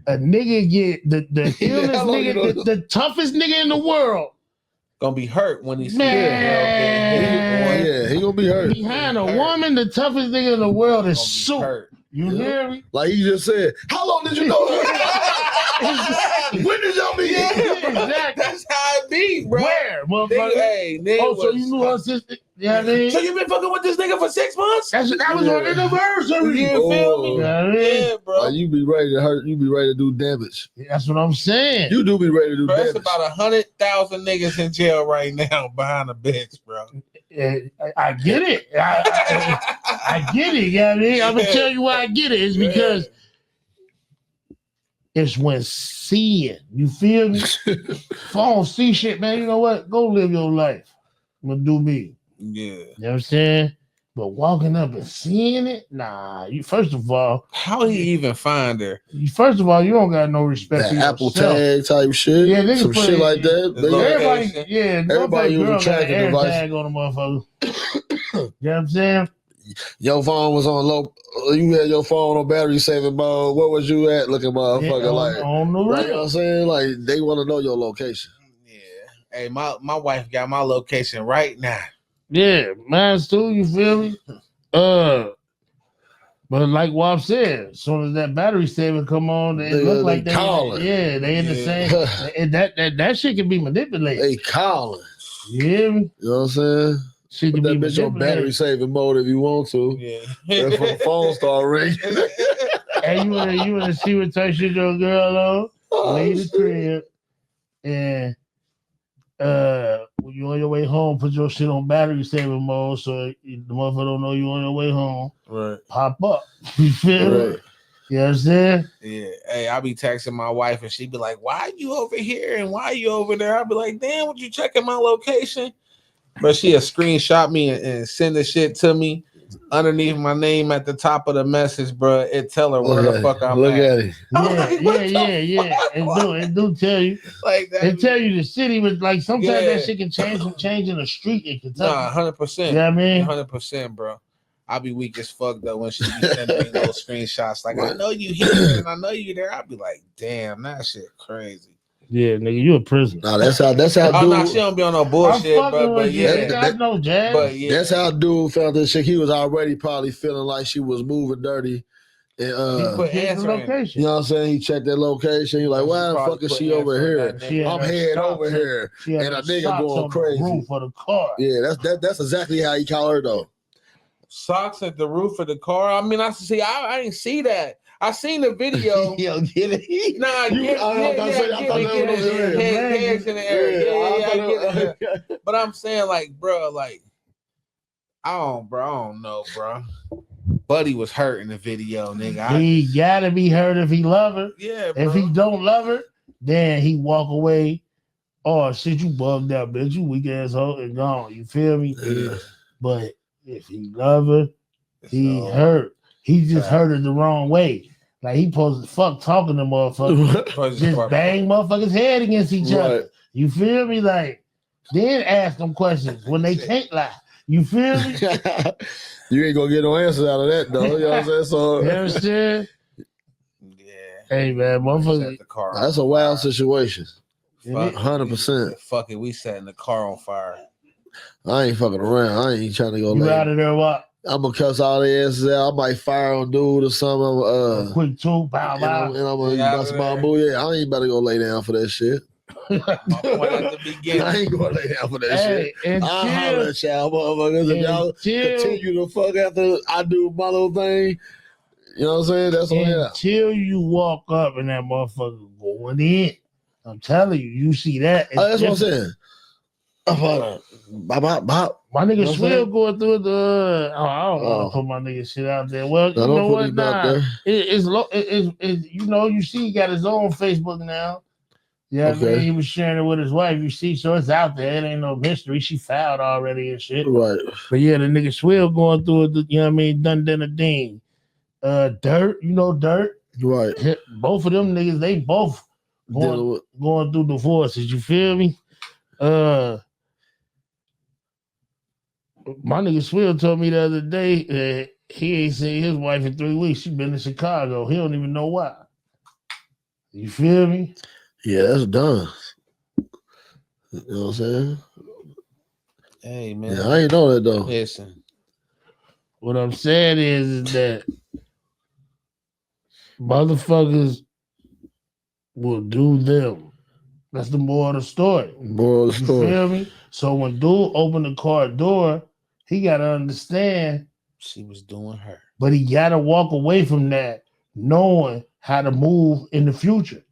a nigga get the illest nigga, the toughest nigga in the world. Gonna be hurt when he sees it. He gonna be hurt. Behind a woman, the toughest nigga in the world is soup. You hear me? Like you just said, how long did you know her? When did y'all meet? Yeah, exactly. That's how it be, bro. Where, motherfucker? So you knew her sister? You know what I mean? So you been fucking with this nigga for 6 months? That was on anniversary. You feel me? Yeah, bro. You be ready to hurt. You be ready to do damage. That's what I'm saying. You do be ready to do damage. There's about 100,000 niggas in jail right now behind a bitch, bro. I get it. I get it. You know what I mean? I'm gonna tell you why I get it. It's because it's when seeing. You feel me? If I don't see shit, man, you know what? Go live your life. I'm gonna do me. Yeah. You know what I'm saying? But walking up and seeing it, nah. You first of all, how he even find her? First of all, you don't got no respect for Apple yourself. tag type shit. Yeah, some shit like that. Everybody using girl got tracking an air device. tag on the motherfucker. You know what I'm saying? Your phone was on low. You had your phone on battery saving mode. Where was you at, looking motherfucker? On the real. Like, you know what I'm saying? Like, they want to know your location. Yeah. Hey, my wife got my location right now. Yeah, mine's too. You feel me? But like Wop said, as soon as that battery saving come on, they look like they calling. Yeah, they in the same. And that shit can be manipulated. They calling. You hear me? You know what I'm saying? Shit Put can that be bitch on battery saving mode if you want to. Yeah. That's when the phone start ringing. Hey, you wanna see what type shit your girl on? Leave the crib and when you on your way home, put your shit on battery saving mode so the motherfucker don't know you on your way home. Right. Pop up. You feel me? Right. You know what I'm saying? Yeah. Hey, I be texting my wife and she be like, "Why are you over here and why are you over there?" I be like, "Damn, what you checking my location?" But she'll screenshot me and send the shit to me underneath my name at the top of the message, bro. It tell her where the fuck I'm Look at. at it. Yeah. It do tell you. Like that. It tell you the city, but like sometimes that shit can change from changing a street in Kentucky. Nah, 100%. You know what I mean? 100%, bro. I be weak as fuck though when she be sending me little screenshots. Like, I know you here and I know you there. I be like, damn, that shit crazy. Yeah, nigga, you a prisoner. Nah, that's how Oh, dude. no, she don't be on no bullshit, but yeah. Nigga, I know, Jazz. But yeah. That's how dude found this shit. He was already probably feeling like she was moving dirty. And he put answering. location. You know what I'm saying? He checked that location. He like, why the fuck is she over here? I'm heading over here. And a nigga going crazy. Roof of the car. Yeah, that's exactly how he called her though. Socks at the roof of the car. I mean, I ain't see that. I seen the video. Yo, get it? Nah, I get it. But I'm saying, like, bro, like, I don't know, bro. Buddy was hurt in the video, nigga. He gotta be hurt if he love her. Yeah, bro. If he don't love her, then he walk away. Oh shit, you bugged out, bitch. You weak asshole and gone. You feel me? Yeah. But if he love her, he hurt. He just hurt her the wrong way. Like he supposed to fuck talking to motherfuckers. Just bang motherfuckers' head against each other. You feel me? Like, then ask them questions when they can't lie. You feel me? You ain't gonna get no answers out of that though. You know what I'm saying? So you know what I'm saying? Yeah. Hey man, motherfucker. That's a wild situation. 100%. Fuck it, we setting the car on fire. I ain't fucking around. I ain't trying to go. You out of there? What? I'm gonna cuss all their asses out. I might fire on dude or something. Quick two, bow. And I'm gonna bust my boo. Yeah, I ain't about to go lay down for that shit. My point at the beginning. I ain't gonna lay down for that shit. I'll holler at y'all motherfuckers if y'all continue to fuck after I do my little thing. You know what I'm saying? That's what until you walk up and that motherfucker going in. I'm telling you, you see that. That's what I'm saying. Bop. My nigga Swill going through the. I don't want to put my nigga shit out there. Well, you know what? Nah, it's you know, you see, he got his own Facebook now. Yeah, I mean, he was sharing it with his wife. You see, so it's out there. It ain't no mystery. She filed already and shit. Right. But yeah, the nigga Swill going through it. You know what I mean? Dun a ding. Dirt. You know Dirt. Right. Both of them niggas, they both going through divorces. You feel me? My nigga Swill told me the other day that he ain't seen his wife in 3 weeks. She been in Chicago. He don't even know why. You feel me? Yeah, that's done. You know what I'm saying? Hey, man. Yeah, I ain't know that, though. Listen. What I'm saying is that motherfuckers will do them. That's the moral of the story. Moral of the story. You feel me? So when dude opened the car door, he got to understand she was doing her. But he got to walk away from that knowing how to move in the future.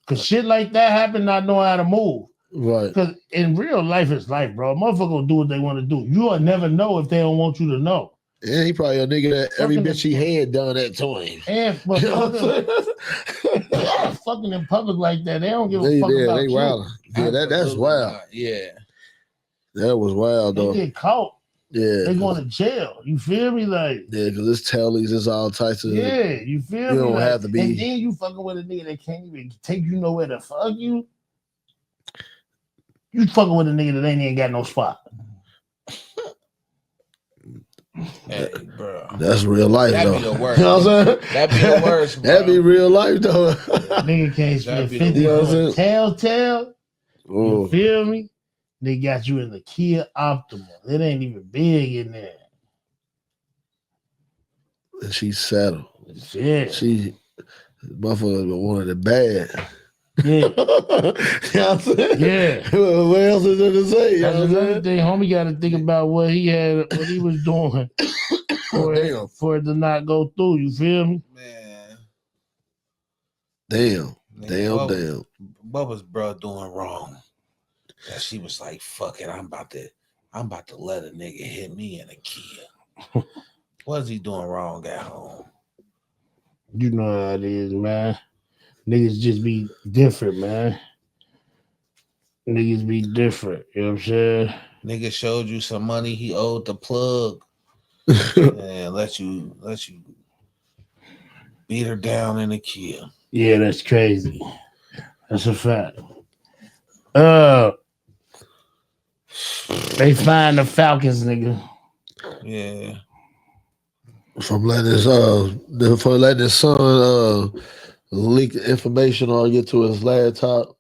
Because shit like that happen not knowing how to move. Right. Because in real life, it's life, bro. A motherfucker will do what they want to do. You'll never know if they don't want you to know. Yeah, he probably a nigga that every Fucking bitch he had done that to him. And but You know what I'm saying? fucking in public like that, they don't give a fuck about they you. wild. Yeah, that's Absolutely wild. not. Yeah. That was wild They though. get caught. Yeah. They going to jail. You feel me? Like, Yeah, because it's tellies, it's all types of. yeah, you feel me? You don't Like, have to be. And then you fucking with a nigga that can't even take you nowhere to fuck you. You fucking with a nigga that ain't even got no spot. Hey, bro. That's real life, That'd though. be the worst. You know what I'm saying? That'd be the worst, bro. That'd be real life, though. Nigga can't spend That'd be 50 the worst. for a telltale. You Oh, feel me? They got you in the Kia Optima. It ain't even big in there. and she's settled. Yeah. She, motherfucker, wanted it bad. Yeah. You know what I'm saying? Yeah. What else is there to say? You know That's what I'm another saying? thing. Homie got to think about what he was doing Damn. for it to not go through. You feel me? Man. Damn. Nigga, Damn. What was bro doing wrong? That she was like, fuck it, I'm about to let a nigga hit me in a Kia. What is he doing wrong at home? You know how it is, man. Niggas just be different, man. Niggas be different. You know what I'm saying? Nigga showed you some money he owed the plug and let you beat her down in a Kia. Yeah, that's crazy. That's a fact. They find the Falcons, nigga. Yeah. From letting his son leak the information or get to his laptop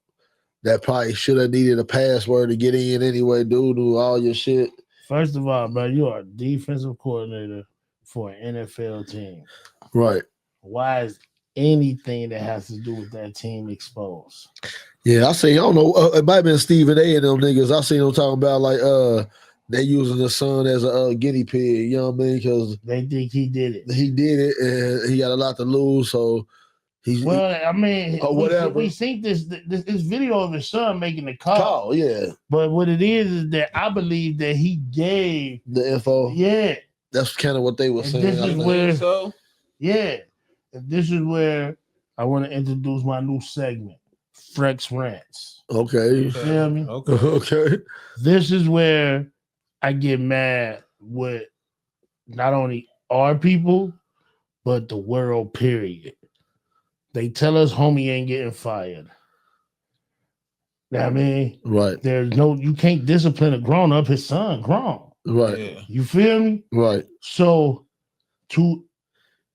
that probably should have needed a password to get in anyway, do all your shit. First of all, bro, you are a defensive coordinator for an NFL team. Right. Why is anything that has to do with that team exposed? Yeah, I see. I don't know. It might have been Stephen A. and them niggas. I seen them talking about like they using the son as a guinea pig. You know what I mean? Because they think he did it. He did it, and he got a lot to lose. So he's I mean, or whatever. We seen this video of his son making the call. Yeah. But what it is that I believe that he gave the info. Yeah. That's kind of what they were saying. This is where, so? Yeah. And this is where I want to introduce my new segment, Frex Rants. Okay. You feel me? Okay. This is where I get mad with not only our people, but the world, period. They tell us homie ain't getting fired. You know what I mean? Right. You can't discipline a grown up, his son grown. Right. Yeah. You feel me? Right. So to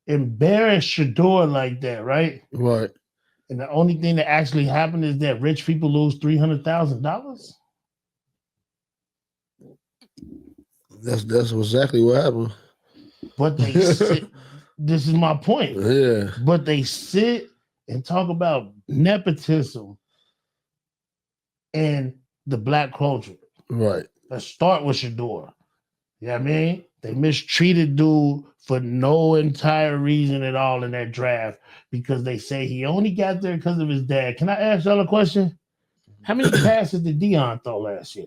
embarrass Shador like that, right? Right. And the only thing that actually happened is that rich people lose $300,000. That's exactly what happened. But they sit. This is my point. Yeah. But they sit and talk about nepotism and the black culture. Right. Let's start with Shador. You know what I mean? They mistreated dude for no entire reason at all in that draft because they say he only got there because of his dad. Can I ask y'all a question? How many passes did Dion throw last year?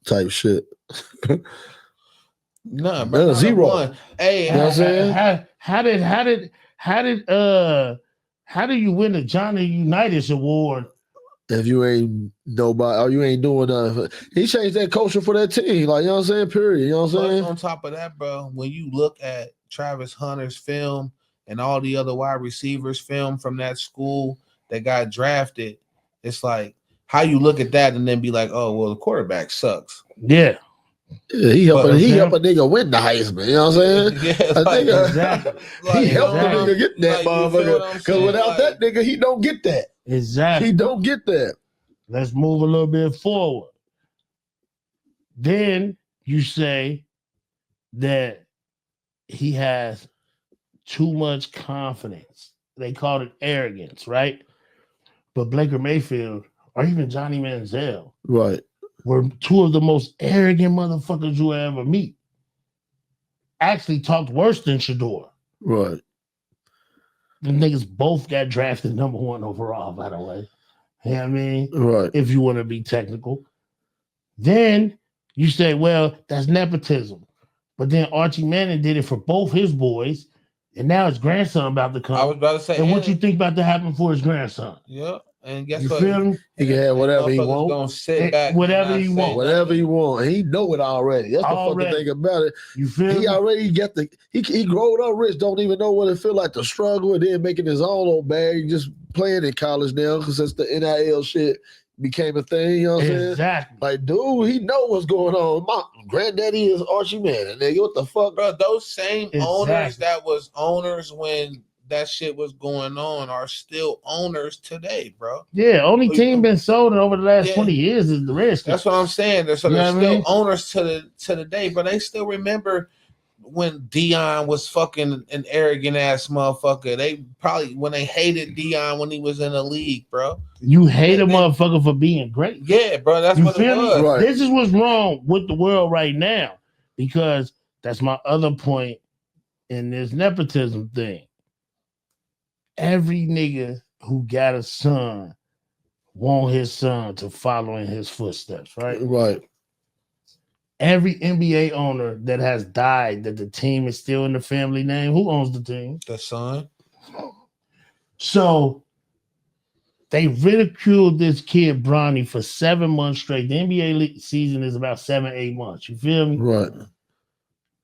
Type shit. None, bro. Zero. One. Hey, you know what I'm saying? How do you win the Johnny Unitas Award if you ain't nobody or you ain't doing nothing? He changed that culture for that team. Like, you know what I'm saying? Period. You know what I'm saying? On top of that, bro, when you look at Travis Hunter's film and all the other wide receivers film from that school that got drafted, it's like how you look at that and then be like, oh, well, the quarterback sucks. Yeah. Yeah, he helped a nigga win the Heisman. You know what I'm saying? Yeah, exactly. He helped a nigga get that motherfucker. Because without that nigga, he don't get that. Exactly. He don't get that. Let's move a little bit forward. Then you say that he has too much confidence. They called it arrogance, right? But Baker Mayfield or even Johnny Manziel, right, were two of the most arrogant motherfuckers you will ever meet. Actually talked worse than Shador. Right. The niggas both got drafted number 1 overall, by the way. You know what I mean? Right. If you want to be technical. Then you say, well, that's nepotism. But then Archie Manning did it for both his boys, and now his grandson about to come. I was about to say, and what you think about to happen for his grandson? Yeah, and guess You what? feel me? He can have whatever he Motherfuckers want. gonna sit back, Whatever and he not want. say Whatever nothing. he want. He know it already. That's the fucking thing about it. You feel He me? already got he growing up rich, don't even know what it feel like to struggle, and then making his own little bag, just playing in college now, because since the NIL shit became a thing, you know what I'm saying? Exactly. Like, dude, he know what's going on. My granddaddy is Archie Manning, nigga. What the fuck? Bro, those same owners Exactly. that was owners when that shit was going on are still owners today, bro. Yeah, only team been sold over the last 20 years is the Redskins. That's what I'm saying. They're You know what I still mean? owners to the day, but they still remember when Dion was fucking an arrogant ass motherfucker. They probably when they hated Dion when he was in the league, bro. You hate a motherfucker for being great. Yeah, bro, that's You what it feel me? was. Right. This is what's wrong with the world right now, because that's my other point in this nepotism thing. Every nigga who got a son want his son to follow in his footsteps, right? Right. Every NBA owner that has died that the team is still in the family name, who owns the team? The son. So they ridiculed this kid Bronny for 7 months straight. The NBA season is about 7-8 months. You feel me? Right.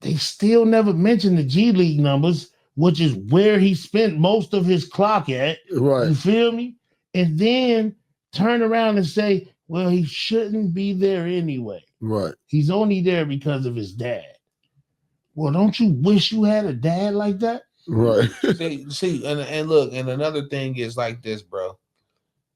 They still never mentioned the G League numbers, which is where he spent most of his clock at. Right. You feel me? And then turn around and say, well, he shouldn't be there anyway. Right. He's only there because of his dad. Well, don't you wish you had a dad like that? Right. see, and look, and another thing is like this, bro.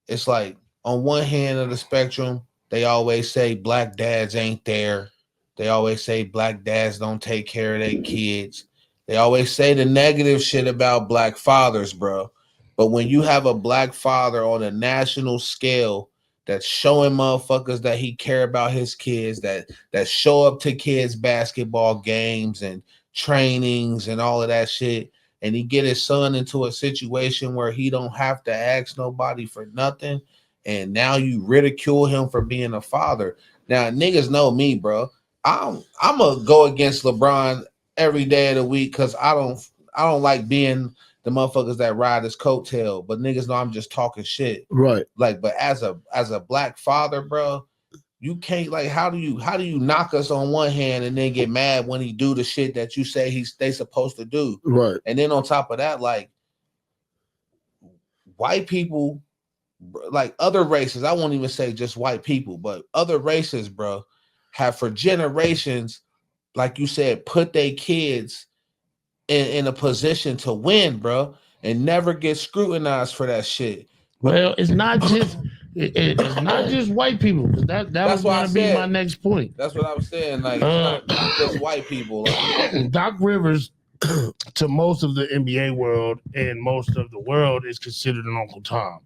It's like on one hand of the spectrum, they always say black dads ain't there. They always say black dads don't take care of their kids. They always say the negative shit about black fathers, bro. But when you have a black father on a national scale that's showing motherfuckers that he care about his kids, that show up to kids' basketball games and trainings and all of that shit, and he get his son into a situation where he don't have to ask nobody for nothing, and now you ridicule him for being a father. Now, niggas know me, bro. I'm gonna go against LeBron every day of the week because I don't like being the motherfuckers that ride his coattail, but niggas know I'm just talking shit. Right. Like, but as a black father, bro, you can't, like, how do you knock us on one hand and then get mad when he do the shit that you say they supposed to do? Right. And then on top of that, like, white people, like other races, I won't even say just white people, but other races, bro, have for generations, like you said, put their kids in a position to win, bro, and never get scrutinized for that shit. Well, it's not just it's not just white people, because that was going to be my next point. That's what I was saying. Like, it's not just white people. Like, Doc Rivers, to most of the NBA world and most of the world, is considered an Uncle Tom.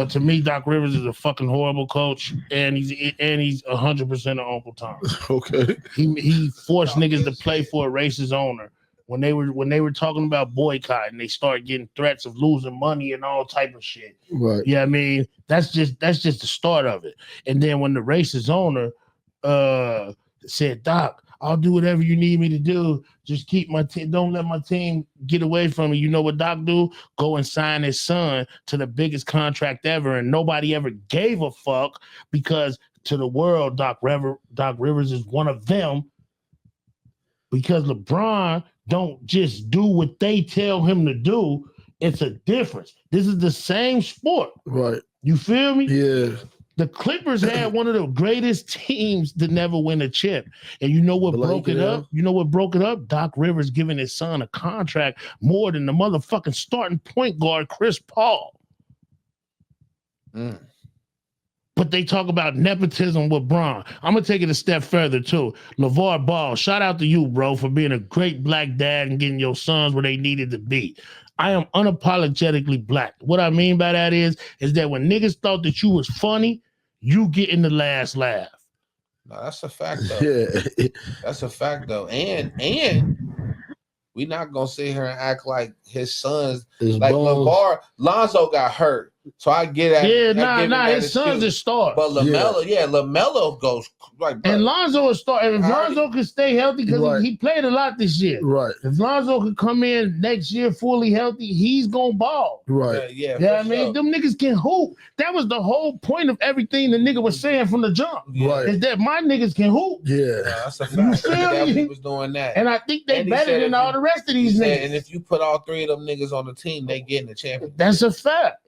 To me, Doc Rivers is a fucking horrible coach, and he's 100% an Uncle Tom. Okay. He forced niggas to play for a racist owner. When they were talking about boycotting, they start getting threats of losing money and all type of shit. Right. Yeah, I mean, that's just the start of it. And then when the racist owner said, Doc, I'll do whatever you need me to do. Just keep my team. Don't let my team get away from me. You know what Doc do? Go and sign his son to the biggest contract ever, and nobody ever gave a fuck, because to the world, Doc Rivers is one of them. Because LeBron don't just do what they tell him to do. It's a difference. This is the same sport. Right. You feel me? Yeah. The Clippers had one of the greatest teams to never win a chip. And you know what broke it up? You know what broke it up? Doc Rivers giving his son a contract more than the motherfucking starting point guard, Chris Paul. But they talk about nepotism with Bron. I'm going to take it a step further, too. LeVar Ball, shout out to you, bro, for being a great black dad and getting your sons where they needed to be. I am unapologetically black. What I mean by that is that when niggas thought that you was funny, you getting the last laugh. No, that's a fact, though. Yeah. That's a fact, though. And we not going to sit here and act like his sons, like LeVar, Lonzo got hurt. So I get at his son's a star. But LaMelo goes like, bro. And Lonzo is star. If How Lonzo can stay healthy, because he played a lot this year. Right. If Lonzo can come in next year fully healthy, he's gonna ball. Right. Yeah. I mean, them niggas can hoop. That was the whole point of everything the nigga was saying from the jump. Right. Is that my niggas can hoop. Yeah. That's a fact. You feel me? He was doing that. And I think they better than all the rest of these niggas. And if you put all three of them niggas on the team, they getting the championship. That's a fact.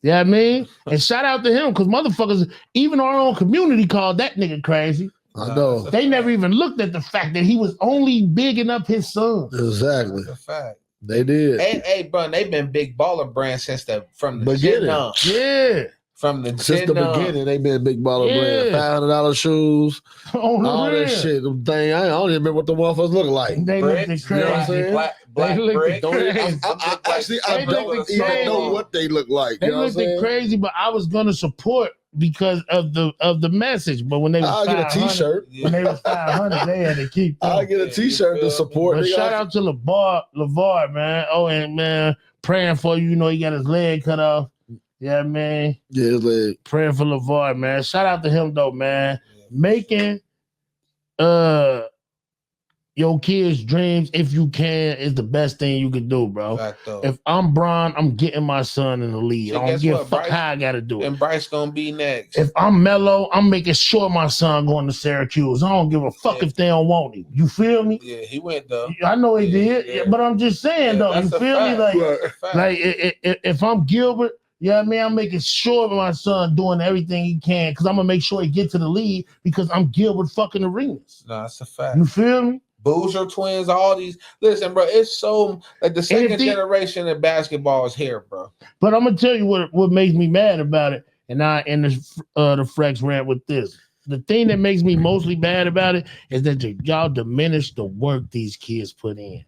Yeah, I mean, and shout out to him because motherfuckers, even our own community called that nigga crazy. I know. They never even looked at the fact that he was only bigging up his son. Exactly. That's a fact. They did. Hey, bro, they've been big baller brands from the beginning. Yeah. Since the beginning, they been big baller brand. $500 shoes, all that shit. Them thing, I don't even remember what the motherfuckers look like. They look crazy. You know what I'm saying? Black brick. I don't even know what they look like. They looked crazy, but I was gonna support because of the message. But when they was I'll get a t-shirt. When they was 500, they had to keep them. I'll get a t-shirt to support. But shout out to LeVar, man. Oh, and man, praying for you. You know, he got his leg cut off. Yeah, man. Yeah, his leg. Praying for LeVar, man. Shout out to him though, man. Making your kids' dreams, if you can, is the best thing you can do, bro. If I'm Bron, I'm getting my son in the league. I don't give a fuck how I gotta do it. And Bryce gonna be next. If I'm Melo, I'm making sure my son going to Syracuse. I don't give a fuck if they don't want him. You feel me? Yeah, he went though. I know he did, but I'm just saying though. You feel me? Like if I'm Gilbert. Yeah, I mean, I'm making sure my son doing everything he can because I'm gonna make sure he get to the league because I'm Gilbert fucking Arenas. No, that's a fact. You feel me? Boozer twins, all these. Listen, bro, it's so like the second generation of basketball is here, bro. But I'm gonna tell you what makes me mad about it, and I end the Frex rant with this. The thing that makes me mostly mad about it is that y'all diminish the work these kids put in.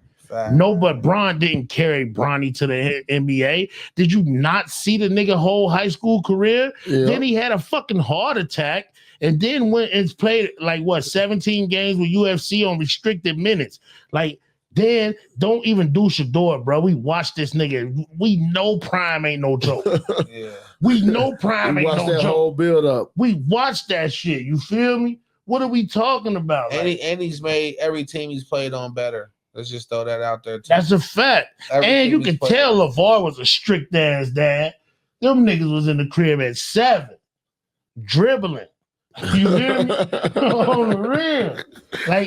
No, but Bron didn't carry Bronny to the NBA. Did you not see the nigga whole high school career? Yeah. Then he had a fucking heart attack and then went and played 17 games with UFC on restricted minutes. Then don't even do Shador, bro. We watched this nigga. We know Prime ain't no joke. Yeah. We know Prime ain't no joke. We watched that whole build up. We watched that shit. You feel me? What are we talking about? And he's made every team he's played on better. Let's just throw that out there, too. That's a fact. And you can tell LeVar was a strict-ass dad. Them niggas was in the crib at 7, dribbling. You hear me? On the real.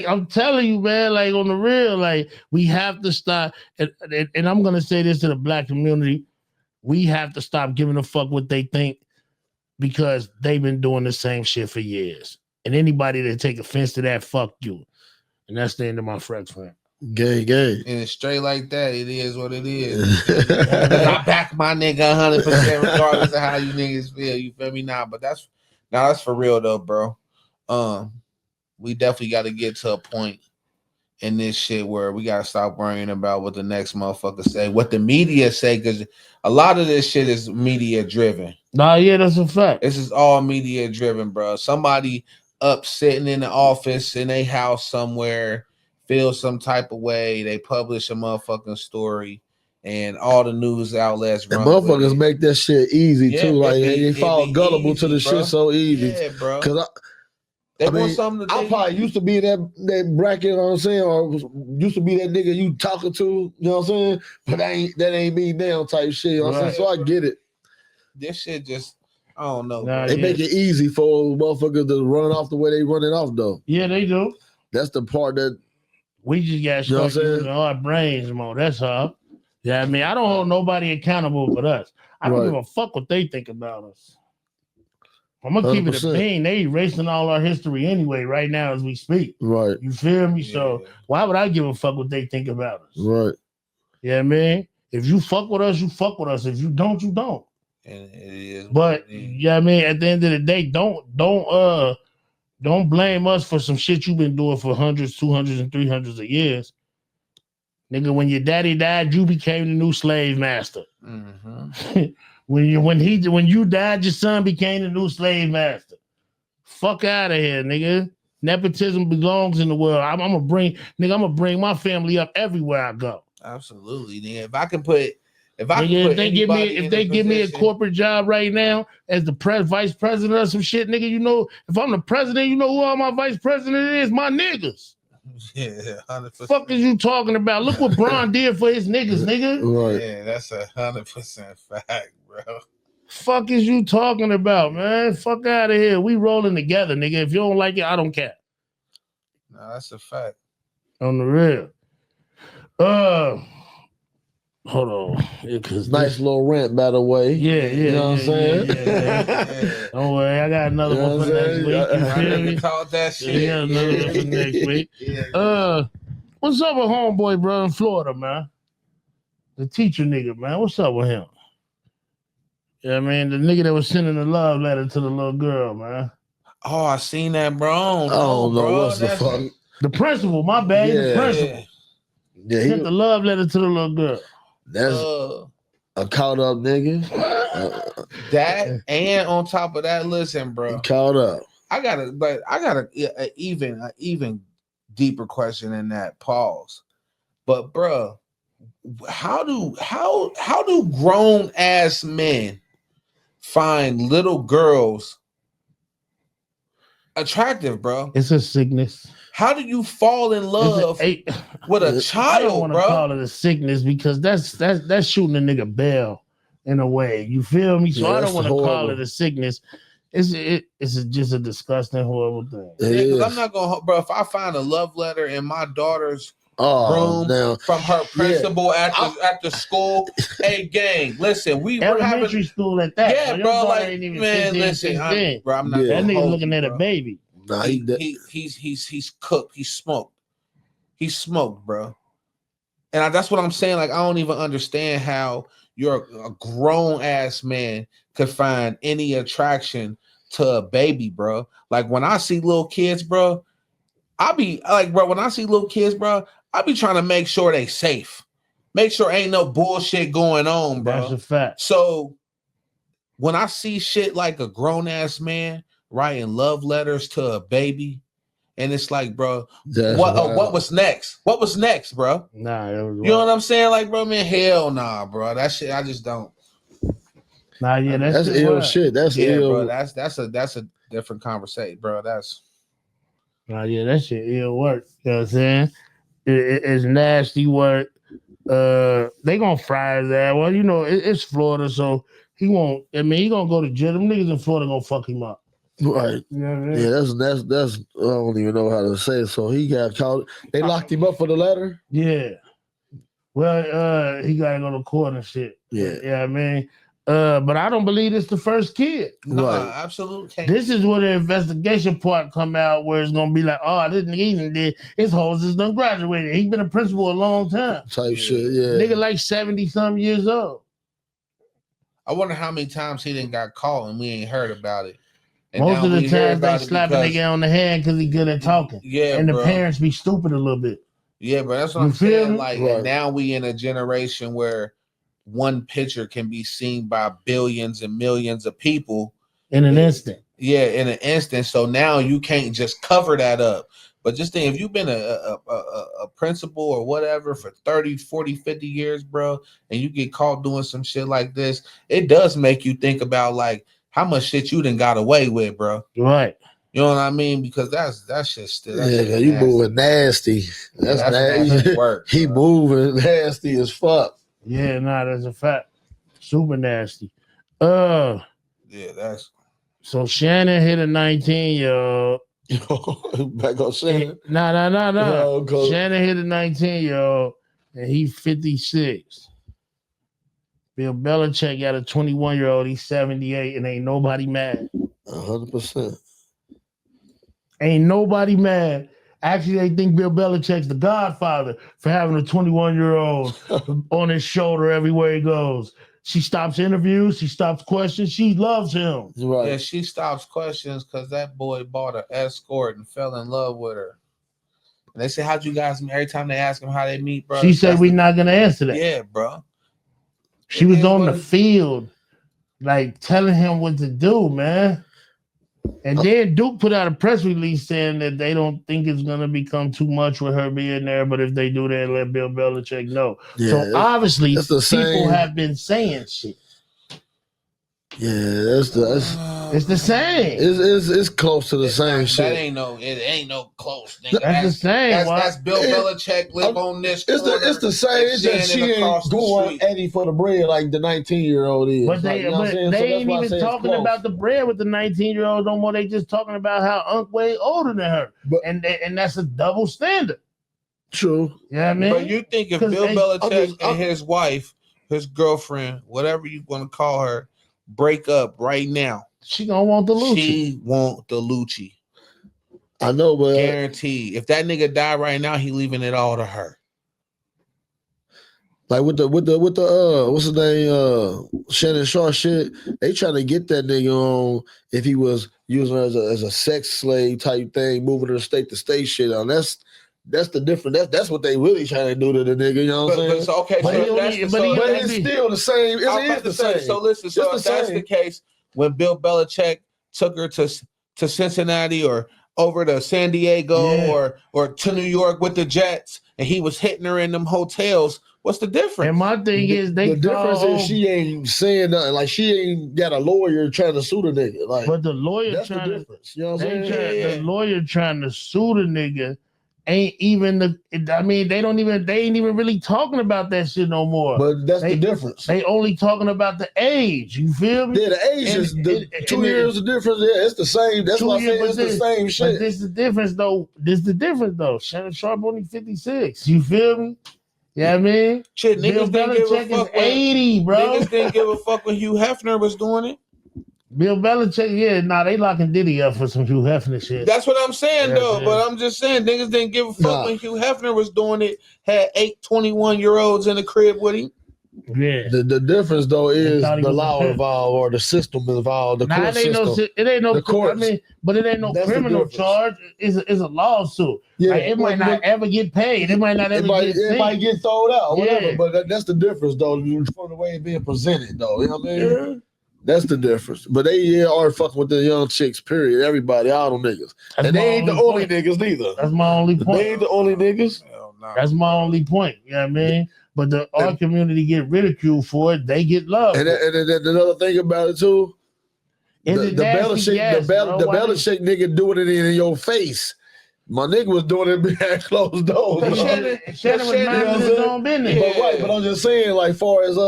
I'm telling you, man, on the real, we have to stop. And I'm going to say this to the black community. We have to stop giving a fuck what they think because they've been doing the same shit for years. And anybody that take offense to that, fuck you. And that's the end of my Frex friend. Gang. And it's straight like that. It is what it is. I back my nigga 100% regardless of how you niggas feel. You feel me? But that's for real though, bro. We definitely got to get to a point in this shit where we got to stop worrying about what the next motherfucker say, what the media say, because a lot of this shit is media driven. Yeah, that's a fact. This is all media driven, bro. Somebody up sitting in the office in a house somewhere feel some type of way, they publish a motherfucking story, and all the news outlets run. And motherfuckers make that shit easy too. They fall gullible easy, to the shit so easy. Yeah, bro. Because I probably used to be that bracket, you know what I'm saying, or used to be that nigga you talking to, you know what I'm saying? But that ain't me now type shit, you know what I'm saying? So I get it. This shit just, I don't know. They make it easy for motherfuckers to run off the way they run it off, though. Yeah, they do. That's the part that we just got to start using our brains more. That's all. Yeah, I mean, I don't hold nobody accountable but us. I don't give a fuck what they think about us. I'm gonna keep it a bean. They erasing all our history anyway, right now as we speak. Right. You feel me? Yeah. So why would I give a fuck what they think about us? Right. Yeah, man. If you fuck with us, you fuck with us. If you don't, you don't. And it is. But yeah, I mean, at the end of the day, don't blame us for some shit you've been doing for hundreds, 200s, and 300s of years. Nigga, when your daddy died, you became the new slave master. Mm-hmm. when you died, your son became the new slave master. Fuck out of here, nigga. Nepotism belongs in the world. I'm gonna bring my family up everywhere I go. Absolutely, nigga. If I can put If I nigga, put if they give me a corporate job right now as the vice president or some shit, nigga, you know, if I'm the president, you know who all my vice president is? My niggas. Yeah, 100%. Fuck is you talking about? Look what Bron did for his niggas, nigga. Right. Yeah, that's 100% fact, bro. Fuck is you talking about, man? Fuck out of here. We rolling together, nigga. If you don't like it, I don't care. No, that's a fact. On the real. Hold on. Nice little rant, by the way. Yeah. You know what I'm saying? Yeah. Don't worry, I got another one for next week. You feel me? Talk that shit. Yeah, another one for next week. What's up with homeboy, bro, in Florida, man? The teacher nigga, man. What's up with him? Yeah, man, the nigga that was sending the love letter to the little girl, man. Oh, I seen that, bro. I don't know what's the fuck. The principal, my bad. Yeah. The principal. Yeah, Sent the love letter to the little girl. That's a caught up nigga. That and on top of that, listen, bro. Caught up. I got a even deeper question than that. Pause. But bro, how do grown ass men find little girls attractive, bro? It's a sickness. How do you fall in love with a child, I don't want to bro? call it a sickness because that's shooting a nigga bail in a way. You feel me? So I don't want to call it a sickness. It's just a disgusting, horrible thing. Yeah, because I'm not gonna, bro. If I find a love letter in my daughter's room from her principal after school, hey gang, listen, we're elementary school at that. Yeah, bro. Like, man, listen, bro. I'm not. That nigga looking at a baby. Nah, he's cooked. He's smoked. He's smoked, bro. And that's what I'm saying. Like, I don't even understand how you're a grown ass man could find any attraction to a baby, bro. Like, when I see little kids, bro, I be like, bro, when I see little kids, bro, I be trying to make sure they safe. Make sure ain't no bullshit going on, bro. That's a fact. So when I see shit like a grown ass man writing love letters to a baby, and it's like, bro, what was next? What was next, bro? Nah, it was you know what I'm saying? Like, bro, man, hell nah, bro. That shit, I just don't. Nah, yeah, that's ill shit. That's ill. Bro. That's a different conversation, bro. Nah, yeah, that shit ill work. You know what I'm saying? It's nasty work. They gonna fry his ass. Well, you know, it's Florida, so he won't. I mean, he gonna go to jail. Them niggas in Florida gonna fuck him up. Right. You know what I mean? Yeah, that's I don't even know how to say it. So he got caught. They locked him up for the letter? Yeah. Well, he gotta go to court and shit. Yeah. Yeah, I mean. But I don't believe it's the first kid. No, right. Absolutely. This is where the investigation part come out, where it's gonna be like, oh, this nigga even did his hoes is done graduated. He's been a principal a long time. Type shit, yeah. Nigga like 70-some years old. I wonder how many times he didn't got caught and we ain't heard about it. And most of the times they slap a nigga on the hand because he good at talking. Yeah, and bro. The parents be stupid a little bit. Yeah, but that's what I'm saying. Like, and now we in a generation where one picture can be seen by billions and millions of people in an instant. Yeah, in an instant. So now you can't just cover that up. But just think, if you've been a principal or whatever for 30, 40, 50 years, bro, and you get caught doing some shit like this, it does make you think about, like, how much shit you done got away with, bro. Right. You know what I mean? Because that's shit still. Yeah, you moving nasty. That's nasty work. He moving nasty as fuck. Yeah, nah, that's a fact. Super nasty. Yeah, that's. So Shannon hit a 19-year-old. Back on Shannon. Nah. Shannon hit a 19-year-old, and he 56. Bill Belichick got a 21-year-old. He's 78, and ain't nobody mad. 100%. Ain't nobody mad. Actually, they think Bill Belichick's the godfather for having a 21-year-old on his shoulder everywhere he goes. She stops interviews. She stops questions. She loves him. Right. Yeah, she stops questions because that boy bought an escort and fell in love with her. And they say, how'd you guys meet? Every time they ask him how they meet, bro. She said, we're not going to answer that. Yeah, bro. She was on the field, like, telling him what to do, man. And then Duke put out a press release saying that they don't think it's gonna become too much with her being there, but if they do that, let Bill Belichick know. Yeah, so obviously, that's the people same. have been saying shit. Yeah, it's the same. It's close to the same shit. That ain't no close. Nigga. That's the same. That's Bill Belichick live on this. It's the same. It's just she ain't going Eddie for the bread like the 19-year-old is. But they, they ain't even talking about the bread with the 19-year-old no more. They just talking about how Unc way older than her, and that's a double standard. True. Yeah, you know what I mean. But you think if Bill Belichick and his wife, his girlfriend, whatever you want to call her, break up right now, she gonna want the Lucci. She want the Lucci. I know, but guaranteed. If that nigga die right now, he leaving it all to her. Like with the what's his name, Shannon Sharp shit, they trying to get that nigga on if he was using her as a sex slave type thing, moving her state to state shit on. That's the difference. That's what they really trying to do to the nigga. You know what I'm saying? So, okay, but it's still the same. It's the same. So listen, so if that's the case, when Bill Belichick took her to Cincinnati or over to San Diego or to New York with the Jets, and he was hitting her in them hotels, what's the difference? And my thing is, the difference is she ain't saying nothing. Like she ain't got a lawyer trying to sue the nigga. Like, but the lawyer that's trying the difference. You know what I'm saying? The lawyer trying to sue the nigga ain't even they ain't even really talking about that shit no more. But that's the difference. They only talking about the age. You feel me? Yeah, the age is 2 years of difference. Yeah, it's the same. That's why I say it's the same shit. But this is the difference though. Shannon Sharp only 56. You feel me? Yeah, I mean, shit, niggas didn't give a fuck. 80, bro. Niggas didn't give a fuck when Hugh Hefner was doing it. Bill Belichick, they locking Diddy up for some Hugh Hefner shit. That's what I'm saying, though. But I'm just saying, niggas didn't give a fuck when Hugh Hefner was doing it. Had 8 21-year-olds in the crib with him. Yeah. The difference though is the law involved or the system involved. The court system. It ain't no. But it ain't no criminal charge. It's a lawsuit. Yeah, like, it might not ever get paid. It might not ever get paid. It might get thrown out. Whatever. But that's the difference though. From the way it's being presented though. You know what I mean? Yeah. That's the difference. But they are fucking with the young chicks, period. Everybody, all them niggas. And they ain't the only niggas neither. That's my only point. They ain't the only niggas. That's my only point. You know what I mean? But our community get ridiculed for it. They get love. And another thing about it too, the Belichick nigga doing it in your face. My nigga was doing it behind closed doors. Shannon was minding his own business. But I'm just saying, like, far as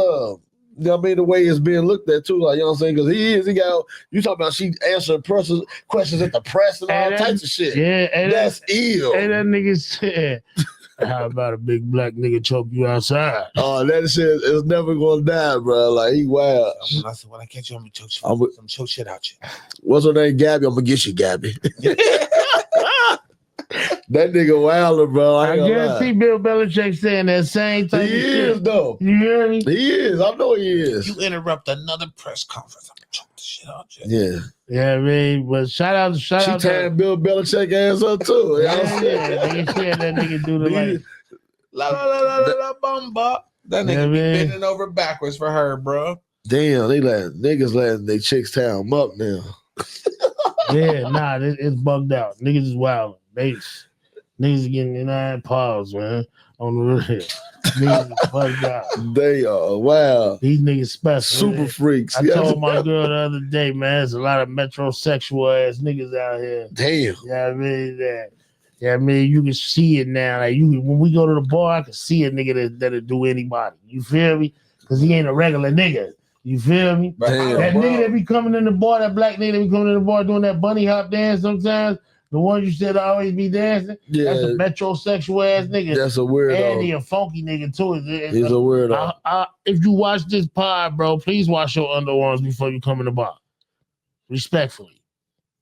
you know what I mean, the way it's being looked at too, like, you know what I'm saying? Because he got, you talking about she answering questions at the press and all types of shit. Yeah, and that's ill. And that nigga said, how about a big black nigga choke you outside? Oh, that shit is never gonna die, bro. Like, he wild. When I catch you, I'm gonna choke shit out you. What's her name? Gabby. I'm gonna get you, Gabby. That nigga wilder, bro. I guarantee Bill Belichick saying that same thing. He is, though. You hear me? He is. I know he is. You interrupt another press conference, I'm gonna choke the shit out you. Yeah. Yeah, I mean, but shout out. She tied Bill Belichick ass up too. Yeah, nigga said that nigga do the like la bumba. That nigga be bending over backwards for her, bro. Damn, niggas letting they chicks tie him up now. Yeah, it's bugged out. Niggas is wild. Niggas getting paws, man. On the real. Niggas is bugged out. They are wow. These niggas special. Super freaks. I told my girl the other day, man, there's a lot of metrosexual ass niggas out here. Damn. Yeah, I mean I mean, you can see it now. Like when we go to the bar, I can see a nigga that'll do anybody. You feel me? Because he ain't a regular nigga. You feel me? Damn, that nigga that be coming in the bar, that black nigga that be coming in the bar doing that bunny hop dance sometimes. The one you said always be dancing, that's a metrosexual ass nigga. That's a weirdo. And he a funky nigga too. He's a weirdo. If you watch this pod, bro, please wash your underarms before you come in the bar. Respectfully.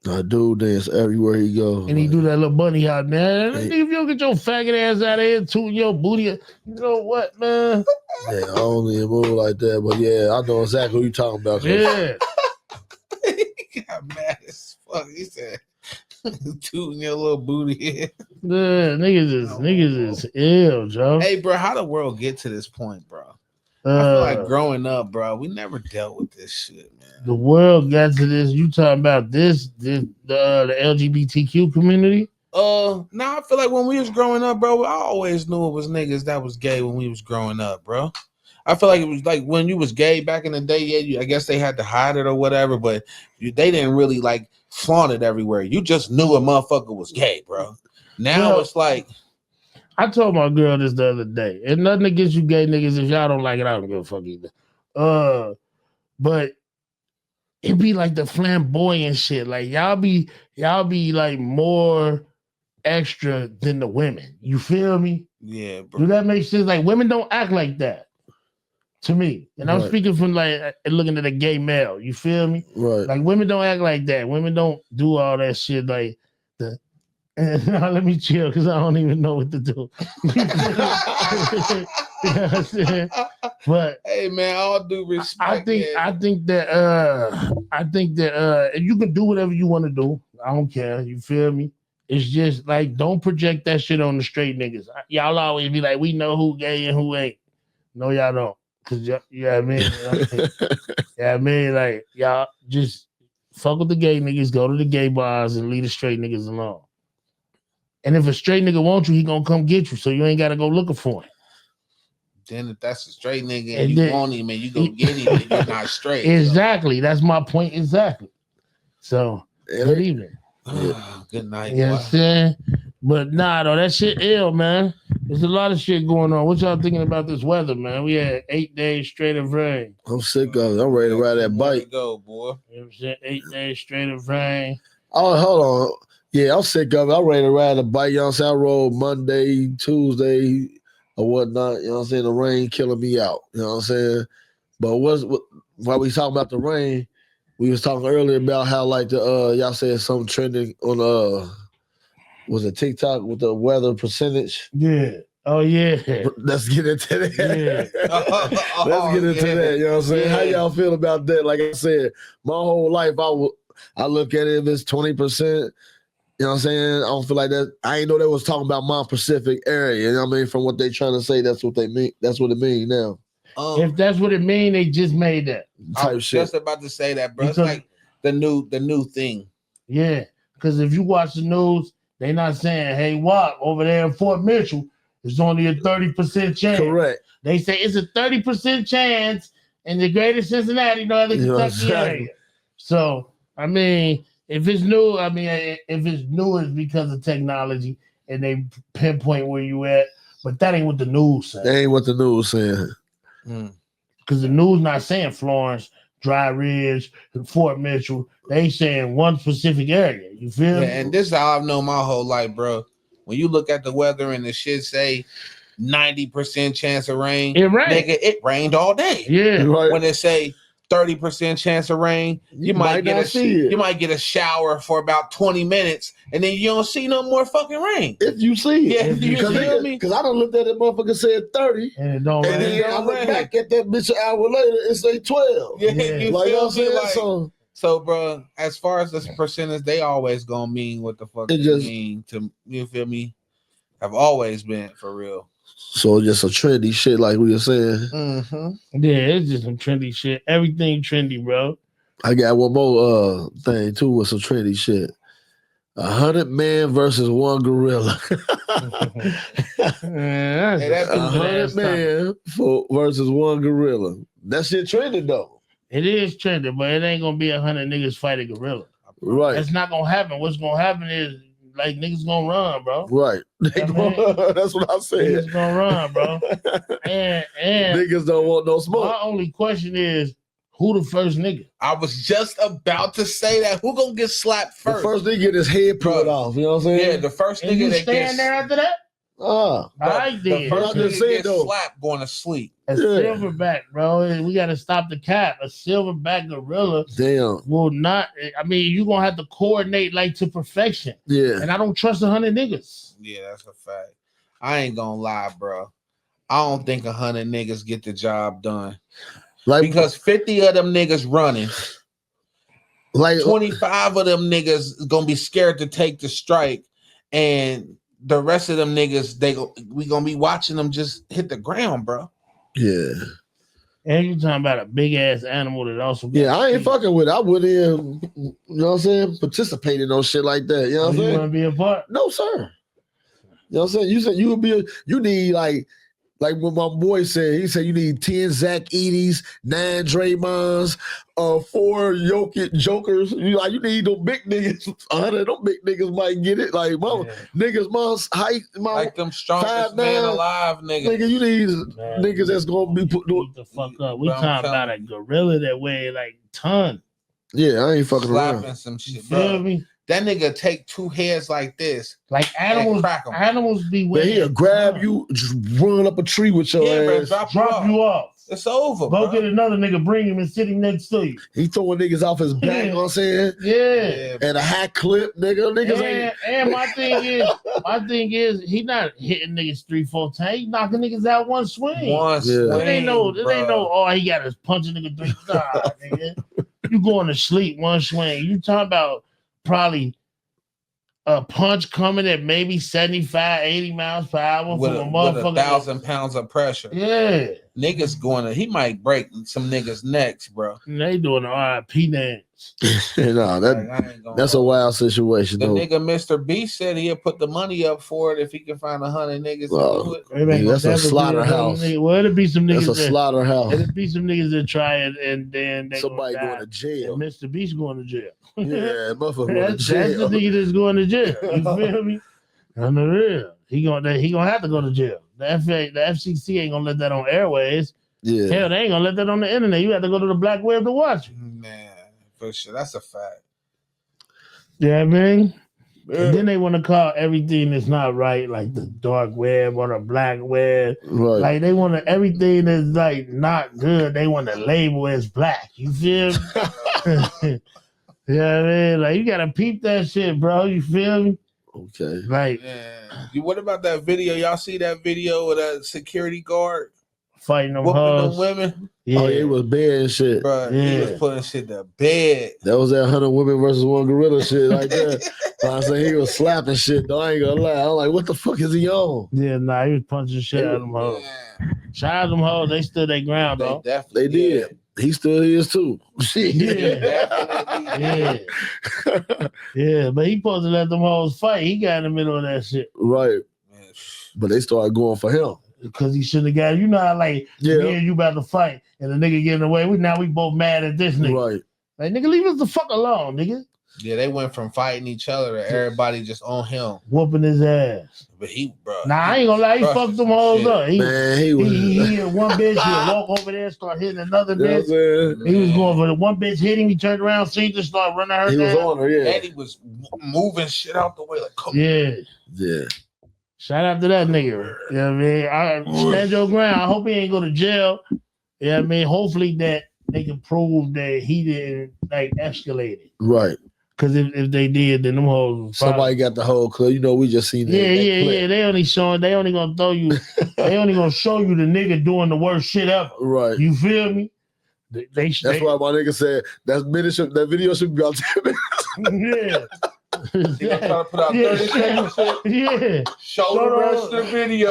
I do dance everywhere he goes. And he do that little bunny hop, man. If you don't get your faggot ass out of here tooting your booty, you know what, man? Yeah, I don't even move like that, but yeah, I know exactly what you're talking about. Yeah. He got mad as fuck. He said, tooting your little booty. Yeah, niggas is ill, Joe. Hey, bro, how the world get to this point, bro? I feel like growing up, bro, we never dealt with this shit, man. The world got to this. You talking about the LGBTQ community? No, I feel like when we was growing up, bro, I always knew it was niggas that was gay when we was growing up, bro. I feel like it was like when you was gay back in the day, yeah, I guess they had to hide it or whatever, but they didn't really like flaunt it everywhere. You just knew a motherfucker was gay, bro. Now it's like, I told my girl this the other day, and nothing against you gay niggas. If y'all don't like it, I don't give a fuck either. But it be like the flamboyant shit. Like y'all be like more extra than the women. You feel me? Yeah, bro. Do that make sense? Like women don't act like that to me. And I'm speaking from like looking at a gay male. You feel me? Right. Like women don't act like that. Women don't do all that shit like the. Now let me chill because I don't even know what to do. You know what I'm saying? But hey man, all due respect. I think that you can do whatever you want to do. I don't care. You feel me? It's just like don't project that shit on the straight niggas. Y'all always be like, we know who gay and who ain't. No, y'all don't. Cause I mean, like y'all just fuck with the gay niggas, go to the gay bars, and leave the straight niggas alone. And if a straight nigga wants you, he gonna come get you. So you ain't gotta go looking for him. Then if that's a straight nigga and you want him and you go get him and you're not straight. Exactly. So. That's my point exactly. So good evening. Good night. You know what I'm saying? But nah, though, that shit ill, man. There's a lot of shit going on. What y'all thinking about this weather, man? We had 8 days straight of rain. I'm sick of it. I'm ready to ride that bike. Go, boy. You know what I'm saying? 8 days straight of rain. Oh, hold on. Yeah, I'm sick of it. I'm ready to ride a bike. You know what I'm saying? I rode Monday, Tuesday, or whatnot. You know what I'm saying? The rain killing me out. You know what I'm saying? But while we talking about the rain, we was talking earlier about how like the y'all said something trending on was it TikTok with the weather percentage? Yeah. Oh yeah. Let's get into that. Yeah. Let's get into that. You know what I'm saying? How y'all feel about that? Like I said, my whole life I look at it if it's 20%. You know what I'm saying? I don't feel like that. I ain't know they was talking about my Pacific area. You know what I mean? From what they trying to say, that's what they mean. That's what it means now. If that's what it mean, they just made that type I was shit. Just about to say that, bro. Because, it's like the new thing. Yeah, because if you watch the news, they not saying, "Hey, what over there in Fort Mitchell, it's only a 30% chance." Correct. They say it's a 30% chance in the greater Cincinnati, Northern Kentucky area. So I mean. If it's new, it's because of technology and they pinpoint where you at. But that ain't what the news says. That ain't what the news saying. Because the news not saying Florence, Dry Ridge, Fort Mitchell. They saying one specific area. You feel me? And this is how I've known my whole life, bro. When you look at the weather and the shit say 90% chance of rain, it rained. Nigga, it rained all day. Yeah. Right. When they say 30% chance of rain, you might get a shower for about 20 minutes, and then you don't see no more fucking rain. If you see it, you feel me? Because I don't look at that motherfucker said 30, and it don't rain. And then I look back at that bitch an hour later, it say 12. Yeah. You like feel I'm saying, like, so, bro, as far as this percentage, they always gonna mean what the fuck they mean to. You feel me? Have always been for real. So just a trendy shit, like we were saying. Mm-hmm. Yeah, it's just some trendy shit. Everything trendy, bro. I got one more thing too with some trendy shit. 100 man versus 1 gorilla. 100 man versus 1 gorilla. That shit trending though. It is trending, but it ain't gonna be 100 niggas fight a gorilla. Right. That's not gonna happen. What's gonna happen is like niggas gonna run, bro. Right. That's what I said. Niggas gonna run, bro. and niggas don't want no smoke. My only question is, who the first nigga? I was just about to say that. Who gonna get slapped first? The first nigga get his head pulled off. You know what I'm saying? Yeah, the first and nigga you that stand there after that. I did. The first nigga get slapped going to sleep. A silverback, bro. We got to stop the cap. A silverback gorilla will not. I mean, you're going to have to coordinate like to perfection. Yeah. And I don't trust 100 niggas. Yeah, that's a fact. I ain't going to lie, bro. I don't think 100 niggas get the job done. Because 50 of them niggas running. 25 of them niggas is going to be scared to take the strike. And the rest of them niggas, we gonna be watching them just hit the ground, bro. Yeah. And you talking about a big ass animal that also. Yeah, I ain't fucking with it. I wouldn't even, you know what I'm saying, participate in no shit like that. You know what I'm You saying? want to be a part? No, sir. You know what I'm saying? You said you would be. You need like what my boy said. He said you need 10 Zach Edie's, 9 Draymonds, 4 Jokic Jokers. You need those big niggas. 100 of them big niggas might get it. Like niggas, mom's height, like them strongest man alive, nigga. Nigga, you need niggas that's gonna be put the fuck up. We talking about a gorilla that weigh like ton. Yeah, I ain't fucking slapping around. Some shit, feel bro. Me? That nigga take 2 heads like this. Like animals, animals be weighing. He'll grab you, just run up a tree with your ass. Bro, drop you off. It's over, Go get another nigga, bring him and sit him next to you. He throwing niggas off his back, you know what I'm saying? Yeah. And a high clip, nigga. Niggas and my thing is, he not hitting niggas 3-4 times. He knocking niggas out one swing. Swing, it ain't no, oh, he got to punch a nigga 3 times, nigga. You going to sleep one swing. You talking about probably a punch coming at maybe 75, 80 miles per hour with from a motherfucker. With 1,000 pounds of pressure. Yeah. Niggas he might break some niggas' necks, bro. They doing the RIP dance. No, that's a wild situation. The though. nigga Mr. Beast said he'll put the money up for it if he can find 100 niggas to do it. That's a slaughterhouse. Well, it'll be some niggas. That's a slaughterhouse. It'll be some niggas that try it and then somebody going to jail. And Mr. Beast going to jail. Yeah, motherfucker going to jail. That's the nigga that's going to jail. You feel me? On the real, he gonna have to go to jail. The FCC ain't gonna let that on airways. Yeah, hell, they ain't gonna let that on the internet. You have to go to the black web to watch it. Man, for sure, that's a fact. Yeah, man. Yeah. And then they want to call everything that's not right, like the dark web or the black web. Right. Like they want to everything that's like not good. They want to label as black. You feel me? Yeah, man. Like you gotta peep that shit, bro. You feel me? Okay. Like, what about that video? Y'all see that video of that security guard fighting them hoes? Them women? Yeah. Oh, he was bad and shit. Bro, he was putting shit to bed. That was that 100 women versus 1 gorilla shit like that. I said he was slapping shit though. I ain't gonna lie. I'm like, what the fuck is he on? Yeah, nah, he was punching shit out of them hoes. Shout out them hoes. They stood their ground though. They did. He still is too. Yeah. Yeah, but he supposed to let them hoes fight. He got in the middle of that shit. Right. But they started going for him. Because he shouldn't have got, you know how like me and you about to fight and the nigga getting away. We both mad at this nigga. Right. Like, nigga, leave us the fuck alone, nigga. Yeah, they went from fighting each other to everybody just on him. Whooping his ass. But I ain't gonna lie, he fucked them hoes up. He hit one bitch, he'd walk over there, start hitting another bitch. He was going for the one bitch hit him, he turned around, seen her, start running her down. He was on her, And he was moving shit out the way. Like, Yeah. Shout out to that nigga. You know what I mean? Stand your ground. I hope he ain't go to jail. You know what I mean? Hopefully that they can prove that he didn't like escalate it. Right. Because if they did, then them hoes. Somebody got the whole clip. You know, we just seen that. Yeah. They only gonna throw you. They only gonna show you the nigga doing the worst shit ever. Right. You feel me? That's why my nigga said that video should be about 10 minutes. Yeah. He gonna try to put out 30 seconds. Yeah. Show the rest of the video.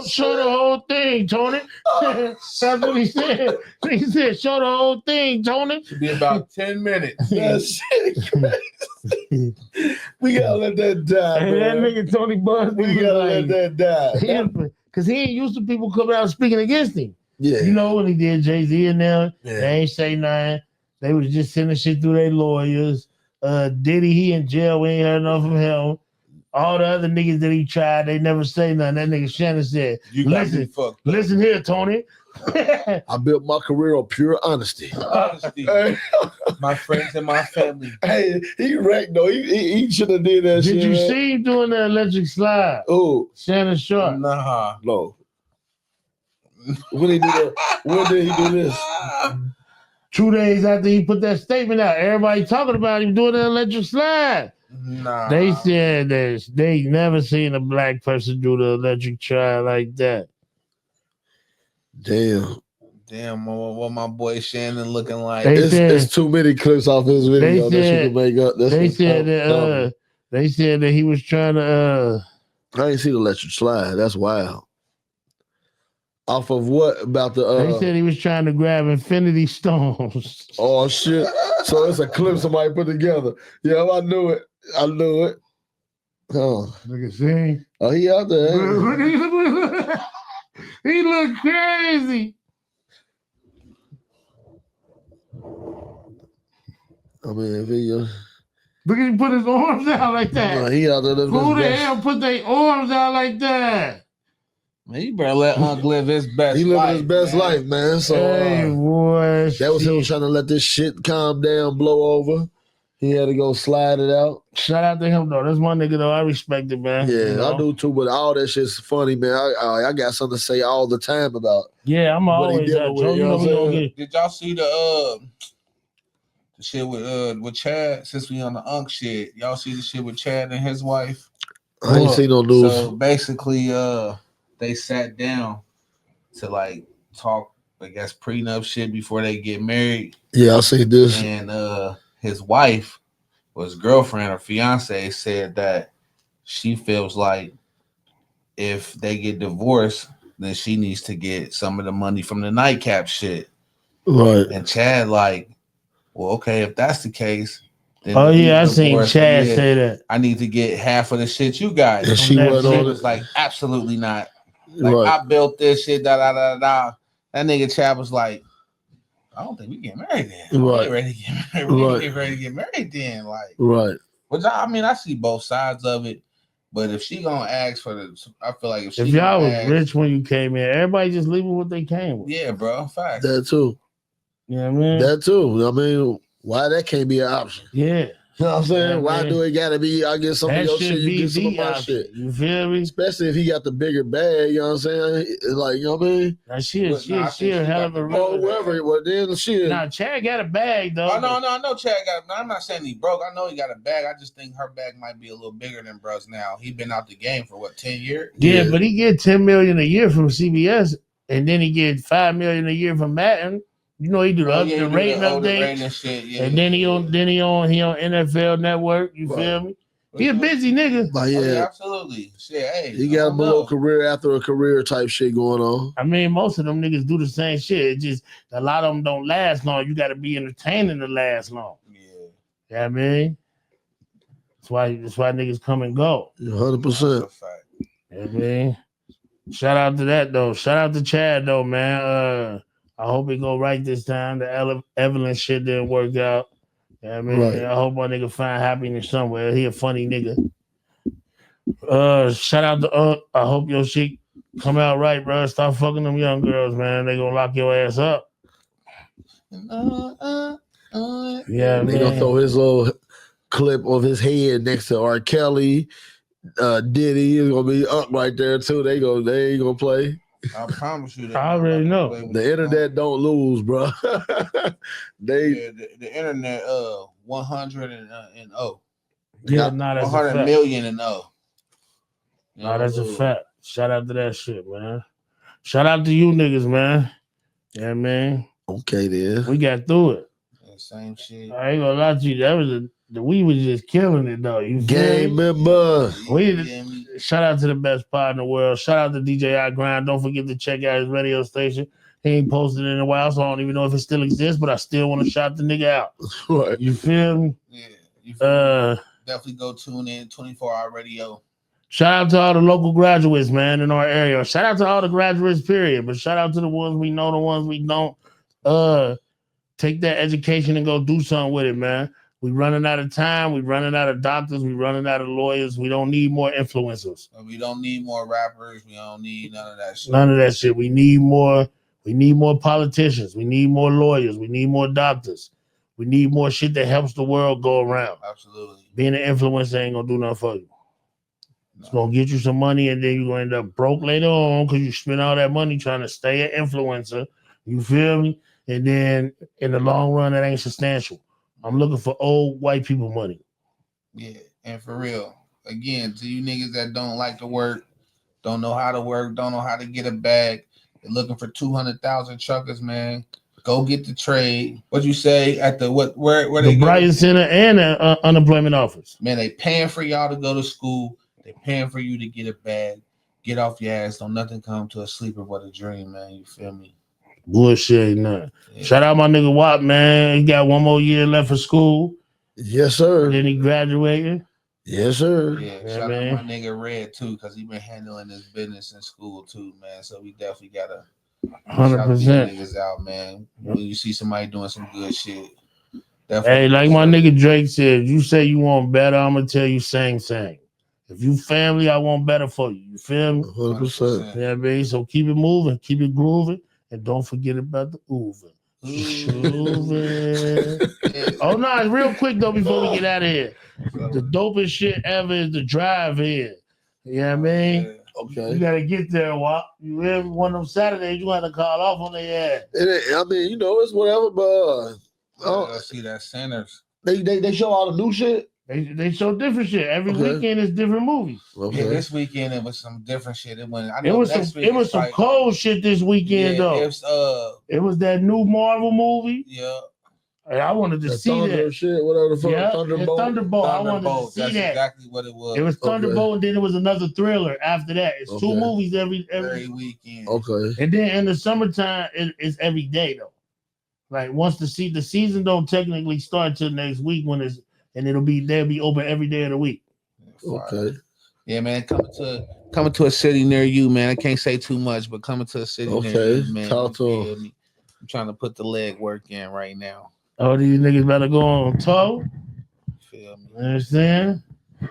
Show the whole thing, Tony. That's what he said. He said, show the whole thing, Tony. Should be about 10 minutes. That shit crazy. We gotta let that die, man. That nigga Tony Buzz. We gotta let that die. Because he ain't used to people coming out speaking against him. Yeah. You know when he did Jay-Z and them, they ain't say nothing. They was just sending shit through their lawyers. Diddy, he in jail. We ain't heard nothing from him. All the other niggas that he tried, they never say nothing. That nigga Shannon said, listen here, Tony. I built my career on pure honesty. My friends and my family. Hey, he wrecked though. He should have did that shit. Did you see him doing the electric slide? Oh, Shannon Sharp. Nah. No. When did he do that? When did he do this? 2 days after he put that statement out, everybody talking about him doing the electric slide. Nah. They said that they never seen a black person do the electric slide like that. Damn, what my boy Shannon looking like? It's too many clips off his video that you can make up. They said that he was trying to. I ain't see the electric slide. That's wild. Off of what about the? They said he was trying to grab infinity stones. Oh shit! So it's a clip somebody put together. Yeah, I knew it. I knew it. Oh, Look at see. oh, he out there. Look, he look crazy. I mean, if he, Look at him put his arms out like that. he out there. Who the hell put their arms out like that? Man, you better let Unc live his best life. He living his best life, man. So hey, boy, that was him trying to let this shit calm down, blow over. He had to go slide it out. Shout out to him though. That's my nigga though. I respect it, man. Yeah, you know? I do too. But all that shit's funny, man. I got something to say all the time about. Yeah, I'm always dealing with, you know we gonna get. Did y'all see the shit with Chad? Since we on the Unc shit, y'all see the shit with Chad and his wife? I ain't seen no news. So basically, they sat down to like talk, I guess, prenup shit before they get married. Yeah, I see this. And his wife, or his girlfriend or fiance, said that she feels like if they get divorced, then she needs to get some of the money from the nightcap shit. Right. And Chad like, well, okay, if that's the case, then I seen Chad say that. I need to get half of the shit you got. And she was like, absolutely not. Like, right. I built this shit, da da da da. That nigga Chad was like, I don't think we get married then. Right. We ain't ready to get married. We ain't ready to get married then. Like, right. Which I mean, I see both sides of it. But if she gonna ask for I feel like if y'all was rich when you came in, everybody just leave with what they came with. Yeah, bro. Facts. That too. You know what I mean? That too. I mean, why that can't be an option? Yeah. You know what I'm saying? Yeah, why do it gotta be? I get some of your shit, you get some of my shit. You feel me? Especially if he got the bigger bag, you know what I'm saying? It's like, you know what I mean? Now she a hell of a whoever. Well, then she. Nah, Chad got a bag though. Oh no, I know Chad got. I'm not saying he broke. I know he got a bag. I just think her bag might be a little bigger than bruh's now. He been out the game for what, 10 years? Yeah, but he get $10 million a year from CBS, and then he get $5 million a year from Madden. You know he do the rating updates, and then he on NFL Network. You feel me? He a busy nigga. Yeah, absolutely. Shit, hey, he got a little career after a career type shit going on. I mean, most of them niggas do the same shit. It just a lot of them don't last long. You got to be entertaining to last long. Yeah, you know what I mean, that's why niggas come and go. 100%. You know what I mean, shout out to that though. Shout out to Chad though, man. I hope it go right this time. The Evelyn shit didn't work out. You know what I mean? Right. I hope my nigga find happiness somewhere. He a funny nigga. Shout out to I hope your shit come out right, bro. Stop fucking them young girls, man. They gonna lock your ass up. Yeah, they gonna throw his little clip of his head next to R. Kelly, Diddy. Is gonna be up right there too. They ain't gonna play. I promise you that. I already know. The internet don't lose, bro. The internet 100 and 0. Yeah, nah, that's 100 million and 0. Nah, that's a fact. Shout out to that shit, man. Shout out to you niggas, man. Yeah, man. Okay, then. We got through it. Yeah, same shit. I ain't gonna lie to you. We was just killing it though. You game member. Shout out to the best pod in the world. Shout out to DJ I Grind. Don't forget to check out his radio station. He ain't posted in a while, so I don't even know if it still exists, but I still want to shout the nigga out. Right. You feel me? Yeah. You feel me? Definitely go tune in 24-hour radio. Shout out to all the local graduates, man, in our area. Shout out to all the graduates, period. But shout out to the ones we know, the ones we don't. Take that education and go do something with it, man. We running out of time. We running out of doctors. We running out of lawyers. We don't need more influencers. We don't need more rappers. We don't need none of that shit. None of that shit. We need more. We need more politicians. We need more lawyers. We need more doctors. We need more shit that helps the world go around. Absolutely. Being an influencer ain't gonna do nothing for you. It's gonna get you some money, and then you're gonna end up broke later on because you spend all that money trying to stay an influencer. You feel me? And then in the long run, that ain't substantial. I'm looking for old white people money. Yeah, and for real. Again, to you niggas that don't like to work, don't know how to work, don't know how to get a bag, they're looking for 200,000 truckers, man. Go get the trade. What you say at the where the Brighton Center and the unemployment office. Man, they paying for y'all to go to school. They paying for you to get a bag. get off your ass. Don't nothing come to a sleeper but a dream, man. You feel me? Bullshit ain't nothing. Yeah. Shout out my nigga Watt, man. He got one more year left for school. Yes, sir. Then he graduated. Yes, sir. Yeah, Yeah, shout man. out my nigga Red too, because he been handling his business in school too, man. So we definitely gotta shout these 100%. niggas out, man. When you see somebody doing some good shit, Hey, definitely. like my nigga Drake said, you say you want better, I'm gonna tell you same. If you family, I want better for you. You feel me? 100%. Yeah, baby. So keep it moving, keep it grooving, and don't forget about the Uber. Oh no, real quick though, before we get out of here. The dopest shit ever is the drive here. You know what I mean? You Okay. gotta get there, Wop. You have one of them Saturdays, you gotta call off on their ass. I mean, you know, it's whatever, but I see that centers. they show all the new shit. They show different shit. Every Okay. weekend is different movies. Okay. Yeah, this weekend it was some different shit. It went. I It know was next some week it was it's some like, cold shit this weekend though. It was that new Marvel movie. Yeah. And I wanted to The see Thunder that shit, whatever the fuck. Yeah, Thunderbolt. Thunderbolt. I wanted to see That's that. exactly what it was. It was Thunderbolt, and then it was another thriller after that. It's two Okay. movies every weekend. Okay. And then in the summertime, it's every day though. Like once the season don't technically start till next week when it's and they'll be open every day of the week. Okay. Yeah, man. Coming to a city near you, man. I can't say too much, but coming to a city near you, man. Talk to you feel him. me? I'm trying to put the leg work in right now. Oh, these niggas better go on tour. Feel me? You understand?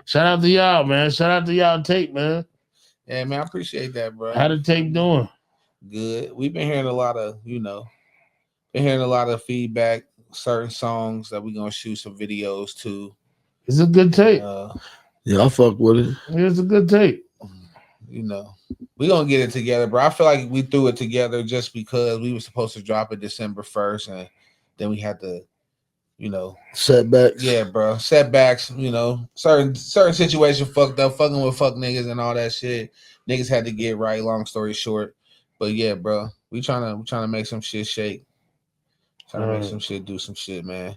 Shout out to y'all, man. Shout out to y'all tape, man. Yeah, man. I appreciate that, bro. How the tape doing? Good. We've been hearing a lot of, feedback, certain songs that we're gonna shoot some videos to. It's a good tape. Yeah, I fuck with it. It's a good tape. We're gonna get it together, bro. I feel like we threw it together just because we were supposed to drop it December 1st, and then we had to, setbacks. Yeah, bro. Setbacks, certain situations fucked up, fucking with fuck niggas and all that shit. Niggas had to get right, long story short. But yeah, bro. We trying to make some shit shake. Trying to make some shit do some shit, man.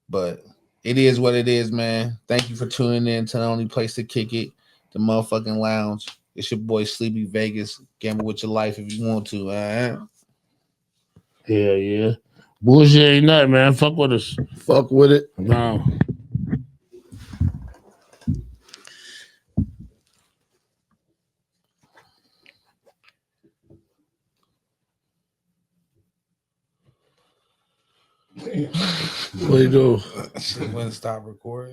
But it is what it is, man. Thank you for tuning in to the only place to kick it, the motherfucking lounge. It's your boy Sleepy Vegas. Gamble with your life if you want to. Yeah. Bullshit ain't nothing, man. Fuck with us. Fuck with it. No. What do you do? Shit wouldn't stop recording.